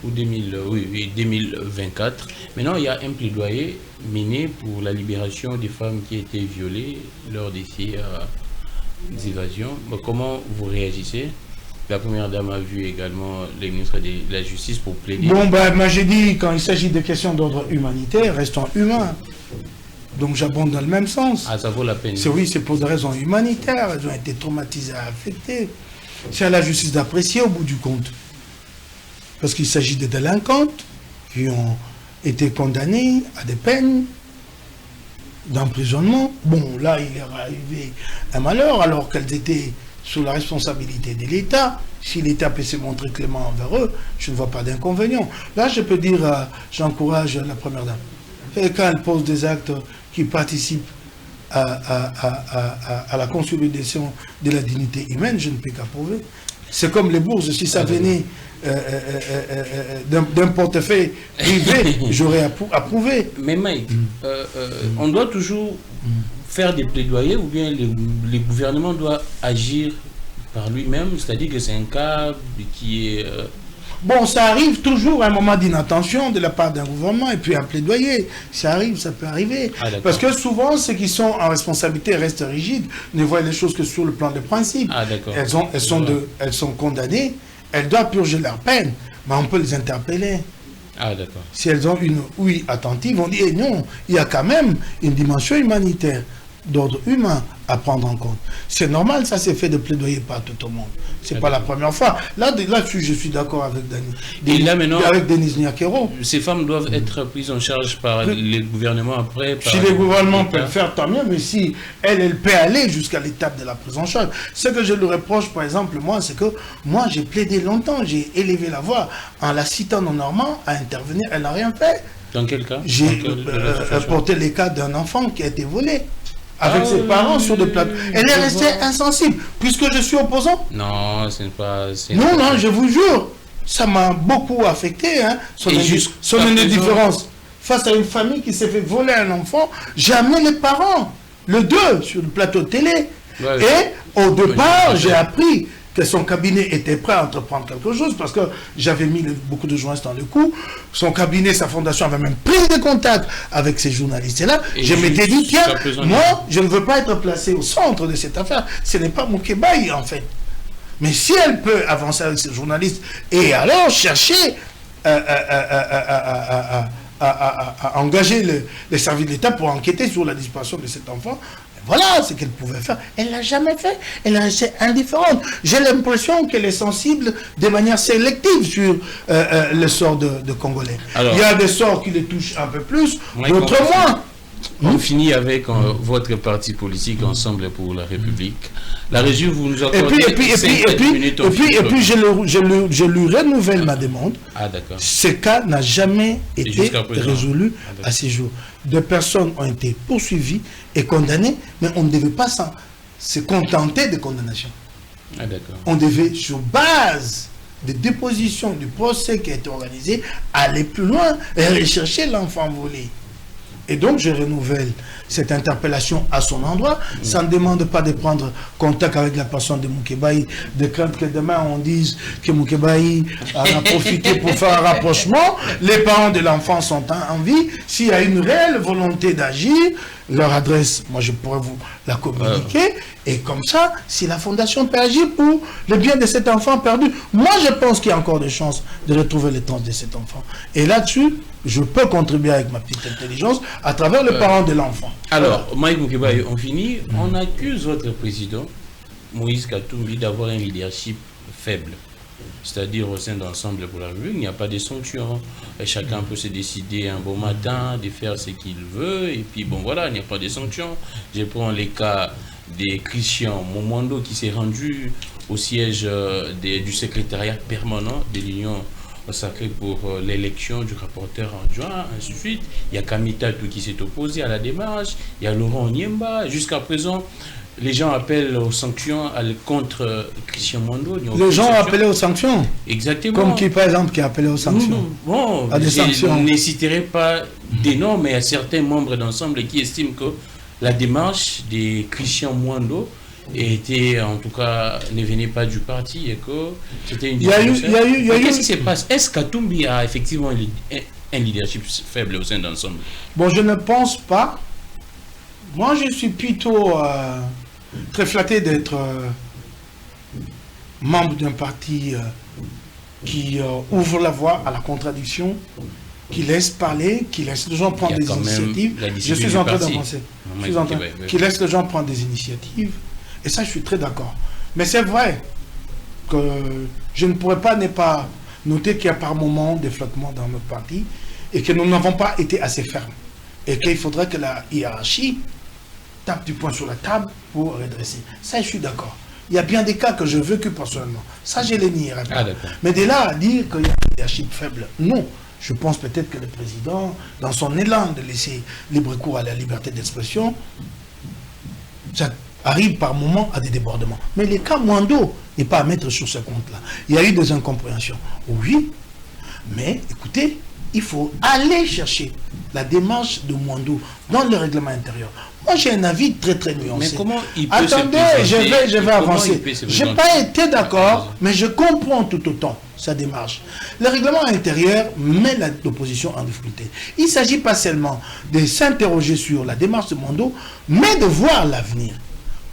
ou 2024. Maintenant, il y a un plaidoyer mené pour la libération des femmes qui étaient violées lors de ces évasions. Comment vous réagissez? La première dame a vu également les ministres de la Justice pour plaider. Bon, ben, moi j'ai dit, quand il s'agit de questions d'ordre humanitaire, restons humains. Donc j'abonde dans le même sens. Ah, ça vaut la peine. Oui, c'est pour des raisons humanitaires. Elles ont été traumatisées, affectées. C'est à la justice d'apprécier au bout du compte. Parce qu'il s'agit de délinquantes qui ont été condamnées à des peines d'emprisonnement. Bon, là, il leur est arrivé un malheur alors qu'elles étaient sous la responsabilité de l'État. Si l'État peut se montrer clément envers eux, je ne vois pas d'inconvénient. Là, je peux dire, j'encourage la première dame. Et quand elle pose des actes qui participent à la consolidation de la dignité humaine, je ne peux qu'approuver. C'est comme les bourses, si ça venait d'un portefeuille privé, j'aurais approuvé. Mais Mike, on doit toujours faire des plaidoyers ou bien le gouvernement doit agir par lui-même, c'est-à-dire que c'est un cas qui est... Bon, ça arrive toujours à un moment d'inattention de la part d'un gouvernement et puis un plaidoyer. Ça arrive, ça peut arriver. Ah, parce que souvent, ceux qui sont en responsabilité restent rigides, ne voient les choses que sur le plan des principes. Ah, elles sont condamnées, elles doivent purger leur peine, mais on peut les interpeller. Ah, d'accord. Si elles ont une ouïe attentive, on dit eh non, il y a quand même une dimension humanitaire, d'ordre humain à prendre en compte. C'est normal, ça s'est fait de plaidoyer par tout le monde. C'est pas la première fois. Là-dessus, je suis d'accord avec avec Denis Nyakero. Ces femmes doivent être prises en charge par les gouvernements après. Si les gouvernements peuvent le faire, tant mieux, mais si elle peut aller jusqu'à l'étape de la prise en charge. Ce que je lui reproche, par exemple, moi, c'est que moi, j'ai plaidé longtemps, j'ai élevé la voix en la citant en normand à intervenir. Elle n'a rien fait. Dans quel cas? J'ai porté les cas d'un enfant qui a été volé avec ses parents sur des plateaux. Elle est restée insensible, puisque je suis opposant. Non, ce n'est pas... Non, je vous jure, ça m'a beaucoup affecté, hein, son indifférence. Face à une famille qui s'est fait voler un enfant, j'ai amené les parents, le 2, sur le plateau de télé. Ouais, et au départ, j'ai appris que son cabinet était prêt à entreprendre quelque chose, parce que j'avais mis beaucoup de journalistes dans le coup. Son cabinet, sa fondation avait même pris des contacts avec ces journalistes-là. Je m'étais dit, tiens, moi, je ne veux pas être placé au centre de cette affaire. Ce n'est pas Moukébaï, en fait. Mais si elle peut avancer avec ces journalistes et alors chercher à engager les services de l'État pour enquêter sur la disparition de cet enfant, voilà ce qu'elle pouvait faire. Elle ne l'a jamais fait. Elle est restée indifférente. J'ai l'impression qu'elle est sensible de manière sélective sur le sort de Congolais. Alors, il y a des sorts qui les touchent un peu plus, d'autres moins. On finit avec votre parti politique Ensemble pour la République. La régie, vous nous accordez et puis, je lui renouvelle ma demande. Ah, d'accord. Ce cas n'a jamais été résolu à ce jour. Deux personnes ont été poursuivies et condamnées, mais on ne devait pas se contenter de condamnations. Ah, d'accord. On devait, sur base de déposition du procès qui a été organisé, aller plus loin et rechercher l'enfant volé. Et donc, je renouvelle cette interpellation à son endroit. Ça ne demande pas de prendre contact avec la personne de Moukébaï, de craindre que demain on dise que Moukébaï en a profité pour faire un rapprochement. Les parents de l'enfant sont en vie. S'il y a une réelle volonté d'agir, leur adresse, moi je pourrais vous la communiquer. Et comme ça, si la fondation peut agir pour le bien de cet enfant perdu, moi je pense qu'il y a encore des chances de retrouver les traces de cet enfant. Et là-dessus, je peux contribuer avec ma petite intelligence à travers les parents de l'enfant. Alors, Mike Moukébaï, on finit. On accuse votre président, Moïse Katumbi, d'avoir un leadership faible. C'est-à-dire au sein d'Ensemble pour la République, il n'y a pas de sanctions. Et chacun peut se décider un beau matin de faire ce qu'il veut. Et puis bon voilà, il n'y a pas de sanctions. Je prends les cas de Christian Momondo qui s'est rendu au siège du secrétariat permanent de l'Union sacrée pour l'élection du rapporteur adjoint, ainsi de suite. Il y a Kamitatou qui s'est opposé à la démarche. Il y a Laurent Niemba. Jusqu'à présent, les gens appellent aux sanctions contre Christian Mwando. Les gens appellent aux sanctions. Exactement. Comme qui, par exemple, qui appelait aux sanctions. Bon, je ne citerai pas des noms, mais il y a certains membres d'ensemble qui estiment que la démarche de Christian Mwando était, en tout cas, ne venait pas du parti et que c'était une... Qu'est-ce qui se passe? Est-ce qu'Atumbi a effectivement un leadership faible au sein d'ensemble? Bon, je ne pense pas. Moi, je suis plutôt très flatté d'être membre d'un parti qui ouvre la voie à la contradiction, qui laisse parler, qui laisse les gens prendre des initiatives. Je suis en train d'avancer. Qui laisse les gens prendre des initiatives. Et ça, je suis très d'accord. Mais c'est vrai que je ne pourrais pas ne pas noter qu'il y a par moments des flottements dans notre parti et que nous n'avons pas été assez fermes. Et qu'il faudrait que la hiérarchie tape du poing sur la table pour redresser. Ça, je suis d'accord. Il y a bien des cas que je veux que personnellement. Ça, je les nierai pas. Mais de là à dire qu'il y a un leadership faible, non. Je pense peut-être que le président, dans son élan de laisser libre cours à la liberté d'expression, ça arrive par moments à des débordements. Mais les cas Mwando n'est pas à mettre sur ce compte-là. Il y a eu des incompréhensions. Oui, mais écoutez, il faut aller chercher la démarche de Mwando dans le règlement intérieur. Moi, j'ai un avis très très nuancé. Mais comment il peut Attendez, je vais avancer. Je n'ai pas été d'accord, mais je comprends tout autant sa démarche. Le règlement intérieur met l'opposition en difficulté. Il ne s'agit pas seulement de s'interroger sur la démarche de Mwando, mais de voir l'avenir.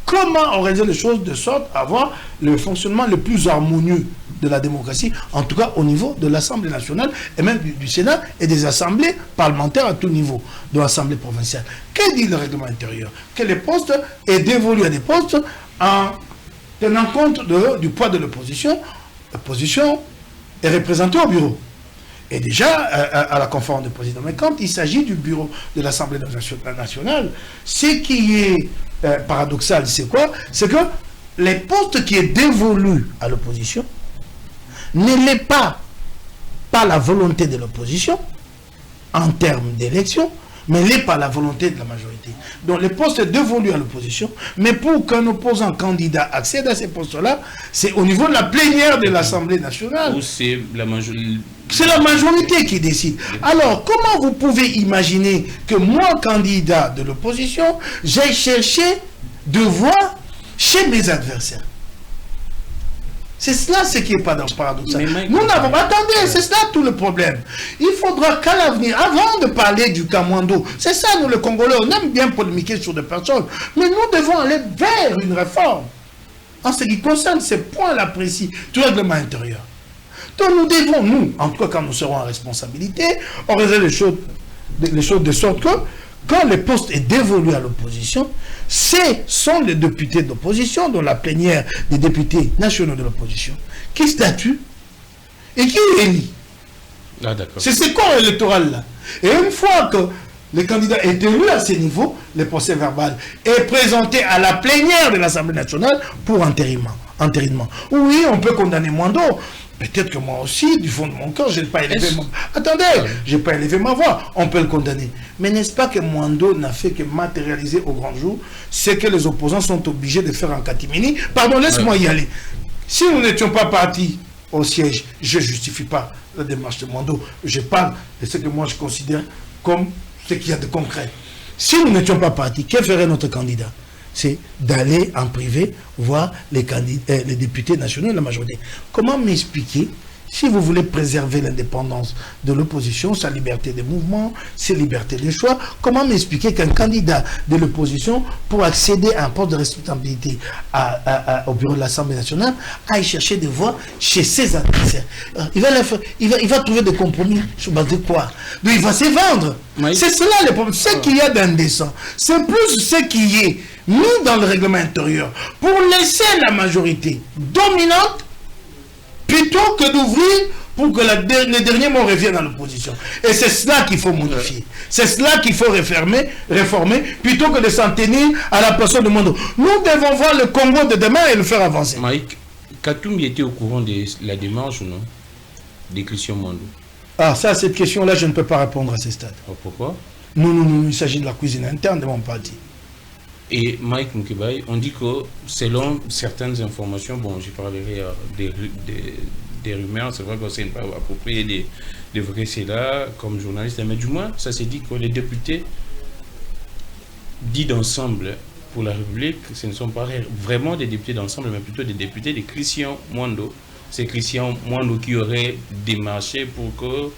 Comment organiser les choses de sorte à avoir le fonctionnement le plus harmonieux de la démocratie, en tout cas au niveau de l'Assemblée nationale et même du Sénat et des assemblées parlementaires à tout niveau, de l'Assemblée provinciale. Que dit le règlement intérieur? Que les postes est dévolu à des postes en tenant compte du poids de l'opposition. L'opposition est représentée au bureau. Et déjà, à la conférence de président. Mais quand il s'agit du bureau de l'Assemblée nationale, ce qui est paradoxal, c'est quoi? C'est que les postes qui est dévolu à l'opposition ne l'est pas par la volonté de l'opposition en termes d'élection, mais l'est par la volonté de la majorité. Donc les postes dévolus à l'opposition, mais pour qu'un opposant candidat accède à ces postes-là, c'est au niveau de la plénière de l'Assemblée nationale. Ou c'est la majorité? C'est la majorité qui décide. Alors, comment vous pouvez imaginer que moi, candidat de l'opposition, j'ai cherché de voix chez mes adversaires? C'est cela ce qui est paradoxal. Nous n'avons pas... Attendez, c'est cela tout le problème. Il faudra qu'à l'avenir, avant de parler du cas Mwando, c'est ça, nous les Congolais, on aime bien polémiquer sur des personnes, mais nous devons aller vers une réforme en ce qui concerne ces points-là précis du règlement intérieur. Donc nous devons, nous, en tout cas quand nous serons en responsabilité, organiser les choses de sorte que quand le poste est dévolu à l'opposition, ce sont les députés d'opposition, dont la plénière des députés nationaux de l'opposition, qui statuent et qui élit. Ah, c'est ce corps électoral-là. Et une fois que le candidat est élu à ce niveau, le procès verbal est présenté à la plénière de l'Assemblée nationale pour entérinement. Oui, on peut condamner Mwando. Peut-être que moi aussi, du fond de mon cœur, je n'ai pas élevé ma voix. Attendez, je n'ai pas élevé ma voix. On peut le condamner. Mais n'est-ce pas que Mwando n'a fait que matérialiser au grand jour ce que les opposants sont obligés de faire en catimini? Pardon, laisse-moi y aller. Si nous n'étions pas partis au siège, je ne justifie pas la démarche de Mwando. Je parle de ce que moi je considère comme ce qu'il y a de concret. Si nous n'étions pas partis, que ferait notre candidat? C'est d'aller en privé voir les députés nationaux de la majorité. Comment m'expliquer, si vous voulez préserver l'indépendance de l'opposition, sa liberté de mouvement, ses libertés de choix, comment m'expliquer qu'un candidat de l'opposition, pour accéder à un poste de responsabilité au bureau de l'Assemblée nationale, aille chercher des voix chez ses adversaires? Il va trouver des compromis sur base de quoi? Donc il va se vendre. Oui. C'est cela le problème. Ce qu'il y a d'indécent, c'est plus ce qui est mis dans le règlement intérieur pour laisser la majorité dominante plutôt que d'ouvrir pour que les derniers mots reviennent à l'opposition. Et c'est cela qu'il faut modifier. C'est cela qu'il faut réformer, plutôt que de s'en tenir à la personne de Mwando. Nous devons voir le Congo de demain et le faire avancer. Mike, Katumbi était au courant de la démarche ou non des Christian Mwando? Ah, ça, cette question-là, je ne peux pas répondre à ce stade. Oh, pourquoi? Non, il s'agit de la cuisine interne de mon parti. Et Mike Mukebai, on dit que selon certaines informations, bon, je parlerai des rumeurs, c'est vrai que c'est pas approprié d'évoquer cela comme journaliste, mais du moins, ça s'est dit que les députés dits d'ensemble pour la République, ce ne sont pas vraiment des députés d'ensemble, mais plutôt des députés de Christian Mwando. C'est Christian Mwando qui aurait démarché pour que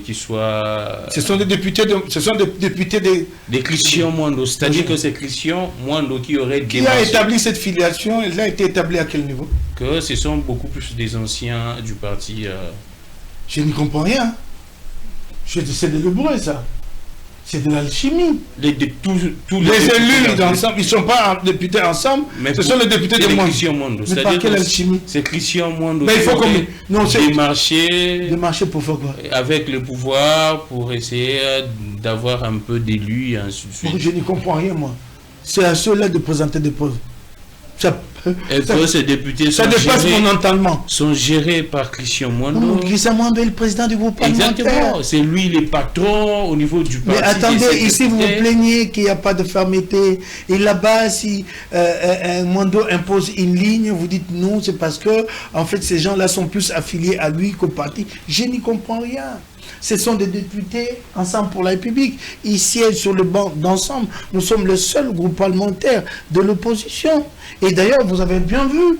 qui soit... Ce sont des députés des Christian Mwando, c'est-à-dire que c'est Christian Mwando qui aurait démarché. Qui a établi cette filiation? Elle a été établie à quel niveau? Que ce sont beaucoup plus des anciens du parti. Je ne comprends rien. C'est de l'hébreu, ça. C'est de l'alchimie. Tous les élus ensemble, ils ne sont pas députés ensemble, mais ce sont les députés de Mwando. Mais par quelle alchimie? C'est Christian Mwando. Mais il faut démarcher pour faire quoi? Avec le pouvoir, pour essayer d'avoir un peu d'élus et ainsi de suite. Je n'y comprends rien, moi. C'est à ceux-là de présenter des preuves. Ces députés ça dépasse mon entendement. Sont gérés par Christian Mwando. Non, Christian Mwando est le président du groupe parlementaire. Exactement, c'est lui le patron au niveau du parti. Mais attendez, ici vous vous plaignez qu'il n'y a pas de fermeté. Et là-bas, si Mwando impose une ligne, vous dites non, c'est parce que en fait ces gens-là sont plus affiliés à lui qu'au parti. Je n'y comprends rien. Ce sont des députés ensemble pour la République. Ils siègent sur le banc d'ensemble. Nous sommes le seul groupe parlementaire de l'opposition. Et d'ailleurs, vous avez bien vu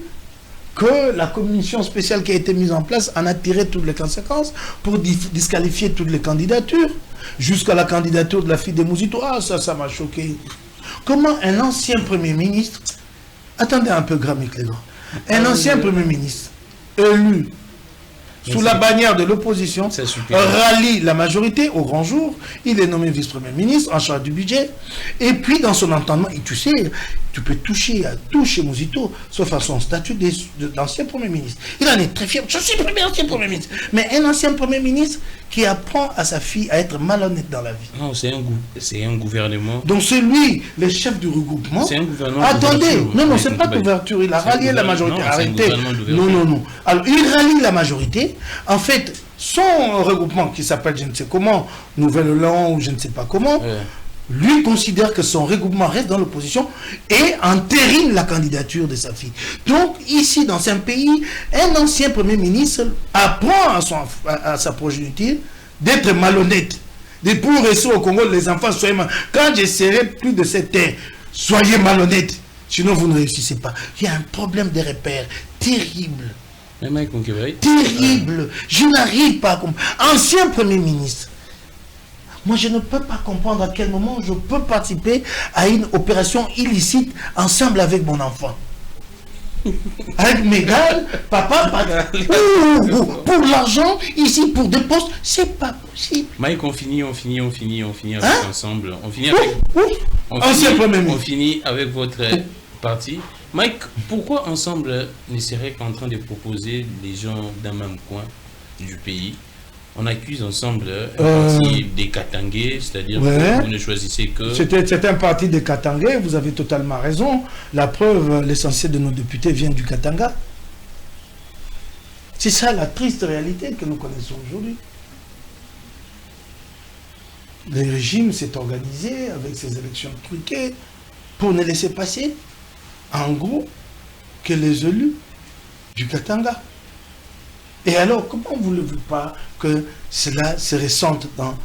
que la commission spéciale qui a été mise en place en a tiré toutes les conséquences pour disqualifier toutes les candidatures. Jusqu'à la candidature de la fille de Mouzito. Ah, ça m'a choqué. Comment un ancien Premier ministre... Attendez un peu, Gramic, les gars. Un ancien Premier ministre élu sous la bannière de l'opposition, rallie la majorité au grand jour. Il est nommé vice-premier ministre en charge du budget. Et puis, dans son entendement, tu sais, tu peux toucher à tout chez Mouzito, sauf à son statut d'ancien premier ministre. Il en est très fier. Je suis ancien premier ministre. Mais un ancien premier ministre qui apprend à sa fille à être malhonnête dans la vie. Non, c'est un gouvernement. Donc c'est lui, le chef du regroupement. C'est un gouvernement. Attendez, non, c'est pas d'ouverture. Il a rallié la majorité. Arrêtez. Non. Alors, il rallie la majorité. En fait, son regroupement qui s'appelle je ne sais comment, Nouvel-Élan ou je ne sais pas comment, lui considère que son regroupement reste dans l'opposition et entérine la candidature de sa fille. Donc, ici, dans un pays, un ancien Premier ministre apprend à sa progéniture d'être malhonnête. De pour rester au Congo, les enfants, soyez malhonnêtes. Quand je serai plus de cette terre, soyez malhonnêtes. Sinon, vous ne réussissez pas. Il y a un problème de repères terrible. Terrible. Je n'arrive pas à comprendre. Ancien Premier ministre. Moi, je ne peux pas comprendre à quel moment je peux participer à une opération illicite ensemble avec mon enfant. Avec mes gars, papa, pour l'argent, ici, pour des postes, c'est pas possible. Mike, on finit avec ensemble. On finit avec... On finit avec votre parti. Mike, pourquoi Ensemble ne serait qu'en train de proposer des gens d'un même coin du pays? On accuse Ensemble un parti des Katangais, c'est-à-dire que vous ne choisissez que... C'est un parti des Katangais, vous avez totalement raison. La preuve, l'essentiel de nos députés vient du Katanga. C'est ça la triste réalité que nous connaissons aujourd'hui. Le régime s'est organisé avec ses élections truquées pour ne laisser passer en gros que les élus du Katanga. Et alors, comment voulez-vous pas que cela se ressente dans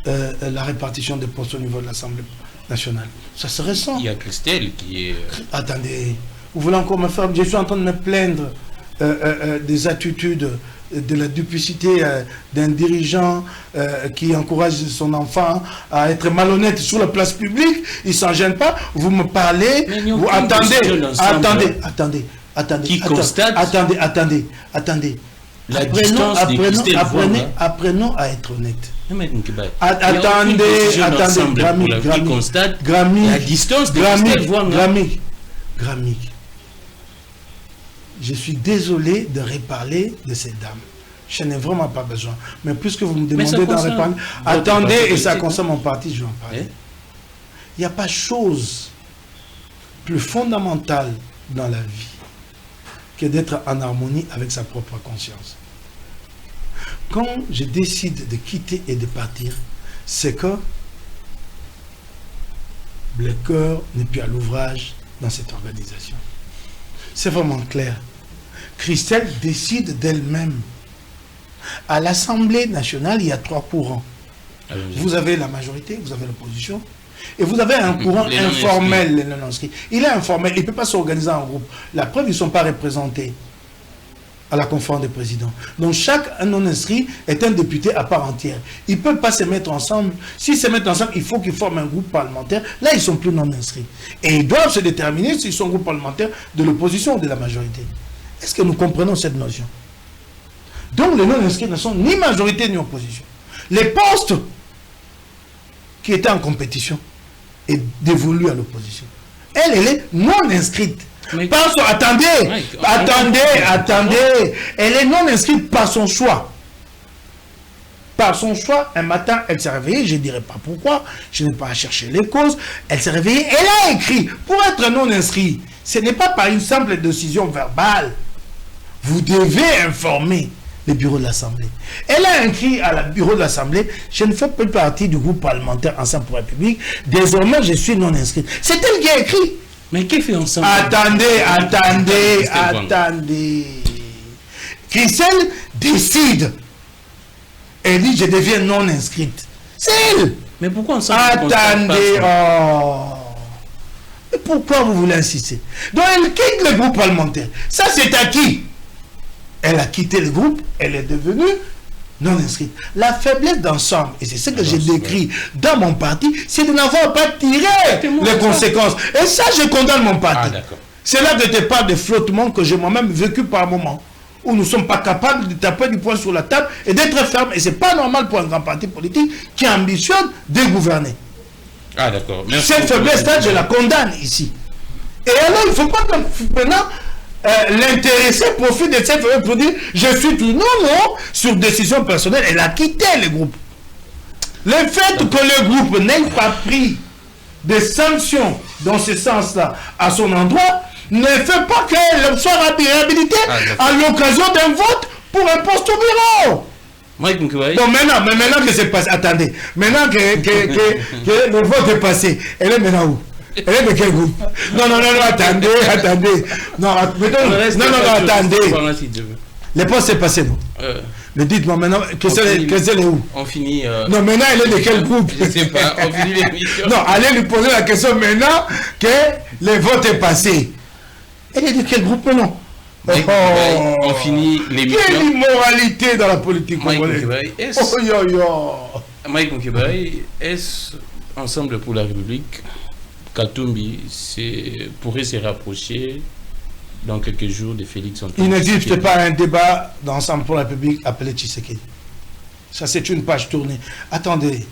la répartition des postes au niveau de l'Assemblée nationale? Ça se ressent. Il y a Christelle qui est... Attendez, vous voulez encore me faire... Je suis en train de me plaindre des attitudes, de la duplicité d'un dirigeant qui encourage son enfant à être malhonnête sur la place publique. Il ne s'en gêne pas. Vous me parlez... Vous, attendez. Qui constate... Attendez. Apprenons à être honnête. Gramic. Je suis désolé de reparler de cette dame. Je n'ai vraiment pas besoin. Mais puisque vous me demandez d'en reparler, attendez, et ça concerne mon parti, je vais en parler. Il n'y a pas chose plus fondamentale dans la vie que d'être en harmonie avec sa propre conscience. Quand je décide de quitter et de partir, c'est que le cœur n'est plus à l'ouvrage dans cette organisation. C'est vraiment clair. Christelle décide d'elle-même. À l'Assemblée nationale, il y a 3 courants. Vous avez la majorité, vous avez l'opposition, et vous avez un courant informel, les non-inscrits. Il est informel, il ne peut pas s'organiser en groupe. La preuve, ils ne sont pas représentés à la conférence des présidents. Donc chaque non-inscrit est un député à part entière. Ils ne peuvent pas se mettre ensemble. S'ils se mettent ensemble, il faut qu'ils forment un groupe parlementaire. Là, ils ne sont plus non-inscrits. Et ils doivent se déterminer s'ils sont un groupe parlementaire de l'opposition ou de la majorité. Est-ce que nous comprenons cette notion? Donc les non-inscrits ne sont ni majorité ni opposition. Les postes qui étaient en compétition est dévolue à l'opposition. Elle est non inscrite. Attendez, elle est non inscrite par son choix. Par son choix, un matin, elle s'est réveillée, je ne dirai pas pourquoi, je n'ai pas à chercher les causes, elle s'est réveillée, elle a écrit, pour être non inscrit, ce n'est pas par une simple décision verbale. Vous devez informer le bureau de l'Assemblée. Elle a écrit à la bureau de l'Assemblée, je ne fais plus partie du groupe parlementaire Ensemble pour la République, désormais je suis non inscrit. C'est elle qui a écrit. Mais qu'est-ce fait Ensemble? Attendez. Christelle décide. Elle dit, je deviens non inscrite. C'est elle. Mais pourquoi Ensemble? Attendez. Mais pourquoi vous voulez insister? Donc elle quitte le groupe parlementaire. Ça c'est à qui? Elle a quitté le groupe, elle est devenue non inscrite. La faiblesse d'Ensemble, et c'est ce que j'ai décrit dans mon parti, c'est de n'avoir pas tiré les conséquences. Et ça, je condamne mon parti. C'est là que je te parle de flottement que j'ai moi-même vécu par moment, où nous ne sommes pas capables de taper du poing sur la table et d'être fermes. Et ce n'est pas normal pour un grand parti politique qui ambitionne de gouverner. Ah d'accord. Cette faiblesse-là, je la condamne ici. Et alors, il ne faut pas que maintenant l'intéressé profite de cette faiblesse pour dire je suis tout. Non, sur décision personnelle, elle a quitté le groupe. Le fait que le groupe n'ait pas pris des sanctions dans ce sens-là à son endroit ne fait pas qu'elle soit réhabilitée à l'occasion d'un vote pour un poste au bureau. Donc maintenant que c'est passé, attendez, maintenant que le vote est passé, elle est maintenant où? Elle est de quel groupe? Non, attendez. Non, attendez. Les postes c'est passé, non? Mais dites-moi maintenant, qu'elle est où? On finit. Non, maintenant elle est de quel groupe? Je ne sais pas, on finit l'émission. Non, allez lui poser la question maintenant que le vote est passé. Elle est de quel groupe maintenant? On finit l'émission. Quelle immoralité dans la politique congolaise. Mike Moukébaye, est-ce Ensemble pour la République, Katumbi pourrait se rapprocher dans quelques jours de Félix Antoine? Il n'existe pas un débat d'Ensemble pour la République appelé Tshisekedi. Ça, c'est une page tournée. Attendez,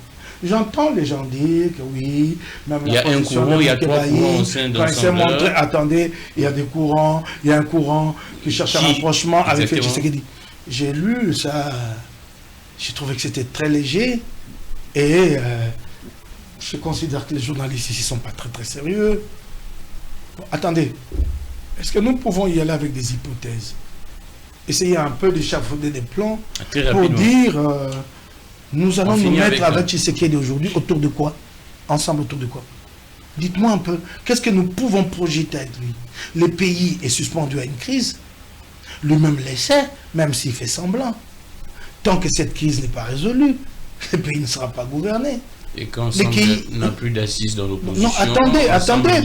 j'entends les gens dire que oui, même il y a un courant, il y a 3 courants au sein d'Ensemble. Attendez, il y a des courants, il y a un courant qui cherche un rapprochement avec Félix Tshisekedi. J'ai lu ça, j'ai trouvé que c'était très léger et je considère que les journalistes ici ne sont pas très sérieux. Bon, attendez, est-ce que nous pouvons y aller avec des hypothèses? Essayer un peu d'échafauder des plans pour dire nous allons nous mettre avec Tshisekedi aujourd'hui autour de quoi? Ensemble autour de quoi? Dites-moi un peu, qu'est-ce que nous pouvons projeter avec lui? Le pays est suspendu à une crise, lui-même l'essaie, même s'il fait semblant. Tant que cette crise n'est pas résolue, le pays ne sera pas gouverné. Et quand Ensemble n'a plus d'assises dans l'opposition... Non, attendez.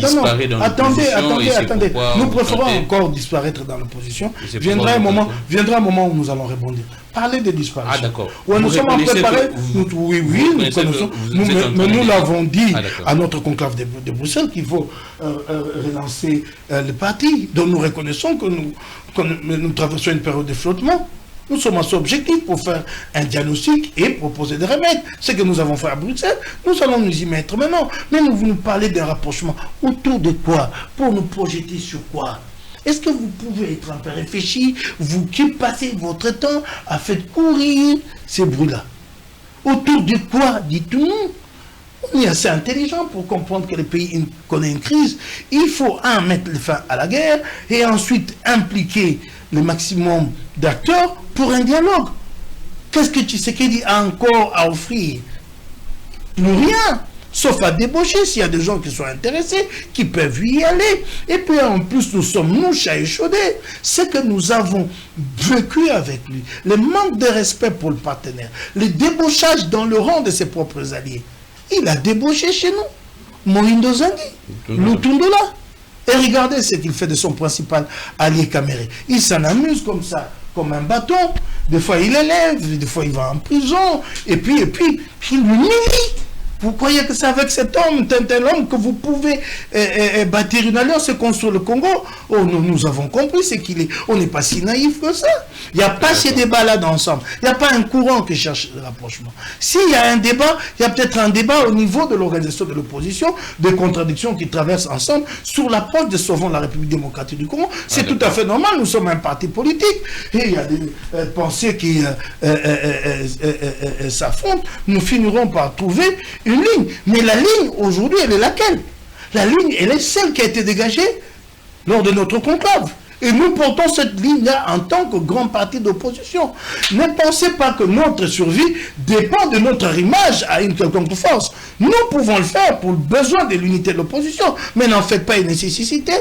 Nous préférons encore disparaître dans l'opposition. Viendra un moment où nous allons répondre. Parlez de disparition. Ah d'accord. Nous sommes en préparé. Oui, nous connaissons. Mais nous l'avons dit à notre conclave de Bruxelles qu'il faut relancer le parti. Donc nous reconnaissons que nous traversons une période de flottement. Nous sommes à ce objectif pour faire un diagnostic et proposer des remèdes. Ce que nous avons fait à Bruxelles, nous allons nous y mettre maintenant. Mais vous nous parlez d'un rapprochement. Autour de quoi? Pour nous projeter sur quoi? Est-ce que vous pouvez être un peu réfléchi, vous qui passez votre temps à faire courir ces bruits-là? Autour de quoi? Dites-nous. On est assez intelligent pour comprendre que le pays connaît une crise. Il faut mettre fin à la guerre et ensuite impliquer le maximum d'acteurs pour un dialogue. Qu'est-ce que Tshisekedi a encore à offrir? Plus rien. sauf à débaucher s'il y a des gens qui sont intéressés, qui peuvent y aller. Et puis en plus, nous sommes, nous, chat échaudés. C'est que nous avons vécu avec lui. Le manque de respect pour le partenaire, le débauchage dans le rang de ses propres alliés. Il a débauché chez nous. Mohindo Zangui, Lutundola. Et regardez ce qu'il fait de son principal allié Caméré. Il s'en amuse comme ça, comme un bâton. Des fois, il élève, des fois, il va en prison. Et puis il l'humilie. Vous croyez que c'est avec cet homme, tel homme, que vous pouvez bâtir une alliance et construire le Congo? Oh, nous avons compris, c'est qu'il est. On n'est pas si naïf que ça. Il n'y a pas ces débats-là d'ensemble. Il n'y a pas un courant qui cherche le rapprochement. S'il y a un débat, il y a peut-être un débat au niveau de l'organisation de l'opposition, des contradictions qui traversent ensemble sur l'approche de sauvant la République démocratique du Congo. C'est tout à fait normal, nous sommes un parti politique. Et il y a des pensées qui s'affrontent. Nous finirons par trouver une ligne. Mais la ligne, aujourd'hui, elle est laquelle? La ligne, elle est celle qui a été dégagée lors de notre conclave. Et nous portons cette ligne-là en tant que grand parti d'opposition. Ne pensez pas que notre survie dépend de notre arrimage à une quelconque force. Nous pouvons le faire pour le besoin de l'unité de l'opposition, mais n'en faites pas une nécessité.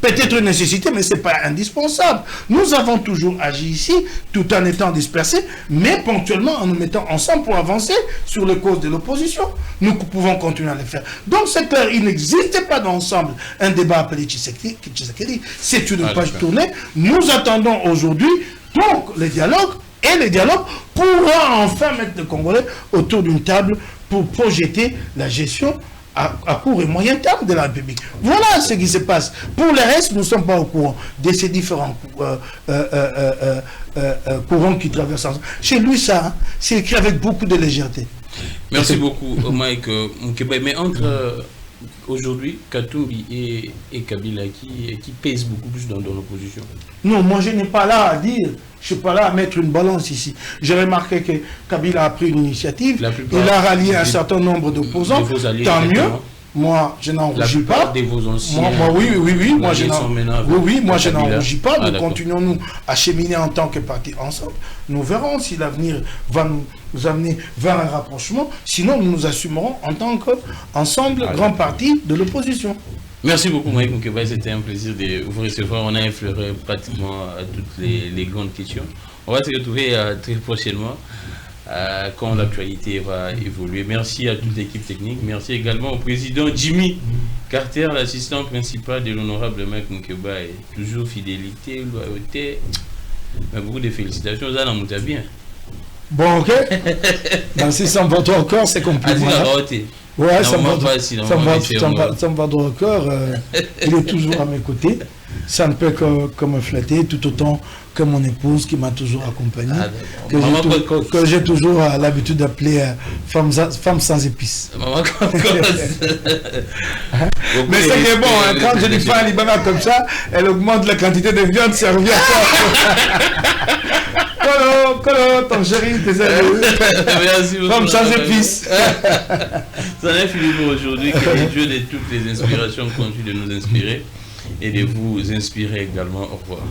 Peut-être une nécessité, mais ce n'est pas indispensable. Nous avons toujours agi ici, tout en étant dispersés, mais ponctuellement en nous mettant ensemble pour avancer sur les causes de l'opposition. Nous pouvons continuer à le faire. Donc c'est clair, il n'existait pas d'ensemble un débat appelé Tshisekedi. C'est une page tournée. Nous attendons aujourd'hui donc le dialogue, et le dialogue pourra enfin mettre les Congolais autour d'une table pour projeter la gestion à court et moyen terme de la République. Voilà ce qui se passe. Pour le reste, nous ne sommes pas au courant de ces différents courants qui traversent ensemble. Chez lui, ça, c'est écrit avec beaucoup de légèreté. Merci beaucoup, Mike Moukébaye. Mais entre aujourd'hui, Katumbi et Kabila, qui pèsent beaucoup plus dans l'opposition? Non, moi je n'ai pas là à dire. Je ne suis pas là à mettre une balance ici. J'ai remarqué que Kabila a pris une initiative. Il a rallié un certain nombre d'opposants. Tant mieux. Moi, je n'en rougis pas. De vos anciens, oui. Moi, je n'en rougis pas. Nous continuons, nous, à cheminer en tant que parti ensemble. Nous verrons si l'avenir va nous amener vers un rapprochement. Sinon, nous nous assumerons en tant qu'ensemble, grand parti de l'opposition. Merci beaucoup, Mike Moukébaye. C'était un plaisir de vous recevoir. On a effleuré pratiquement toutes les grandes questions. On va se retrouver très prochainement quand l'actualité va évoluer. Merci à toute l'équipe technique. Merci également au président Jimmy Carter, l'assistant principal de l'honorable Mike Moukébaye. Toujours fidélité, loyauté. Beaucoup de félicitations. Vous en avez bien. Bon, ok. Ben, si ça me va trop encore, c'est compliqué. Ouais, ça me va droit au corps. Il est toujours à mes côtés. Ça ne peut que me flatter, tout autant que mon épouse qui m'a toujours accompagné, que j'ai toujours l'habitude d'appeler femme sans épices. Mais c'est que bon, hein, quand je dis pas un Libanais comme ça, elle augmente la quantité de viande servie à toi. Colo, ton chéri, tes amis. Femme sans épices. Ça n'est fini pour aujourd'hui. Que les dieux de toutes les inspirations continuent de nous inspirer et de vous inspirer également. Au revoir.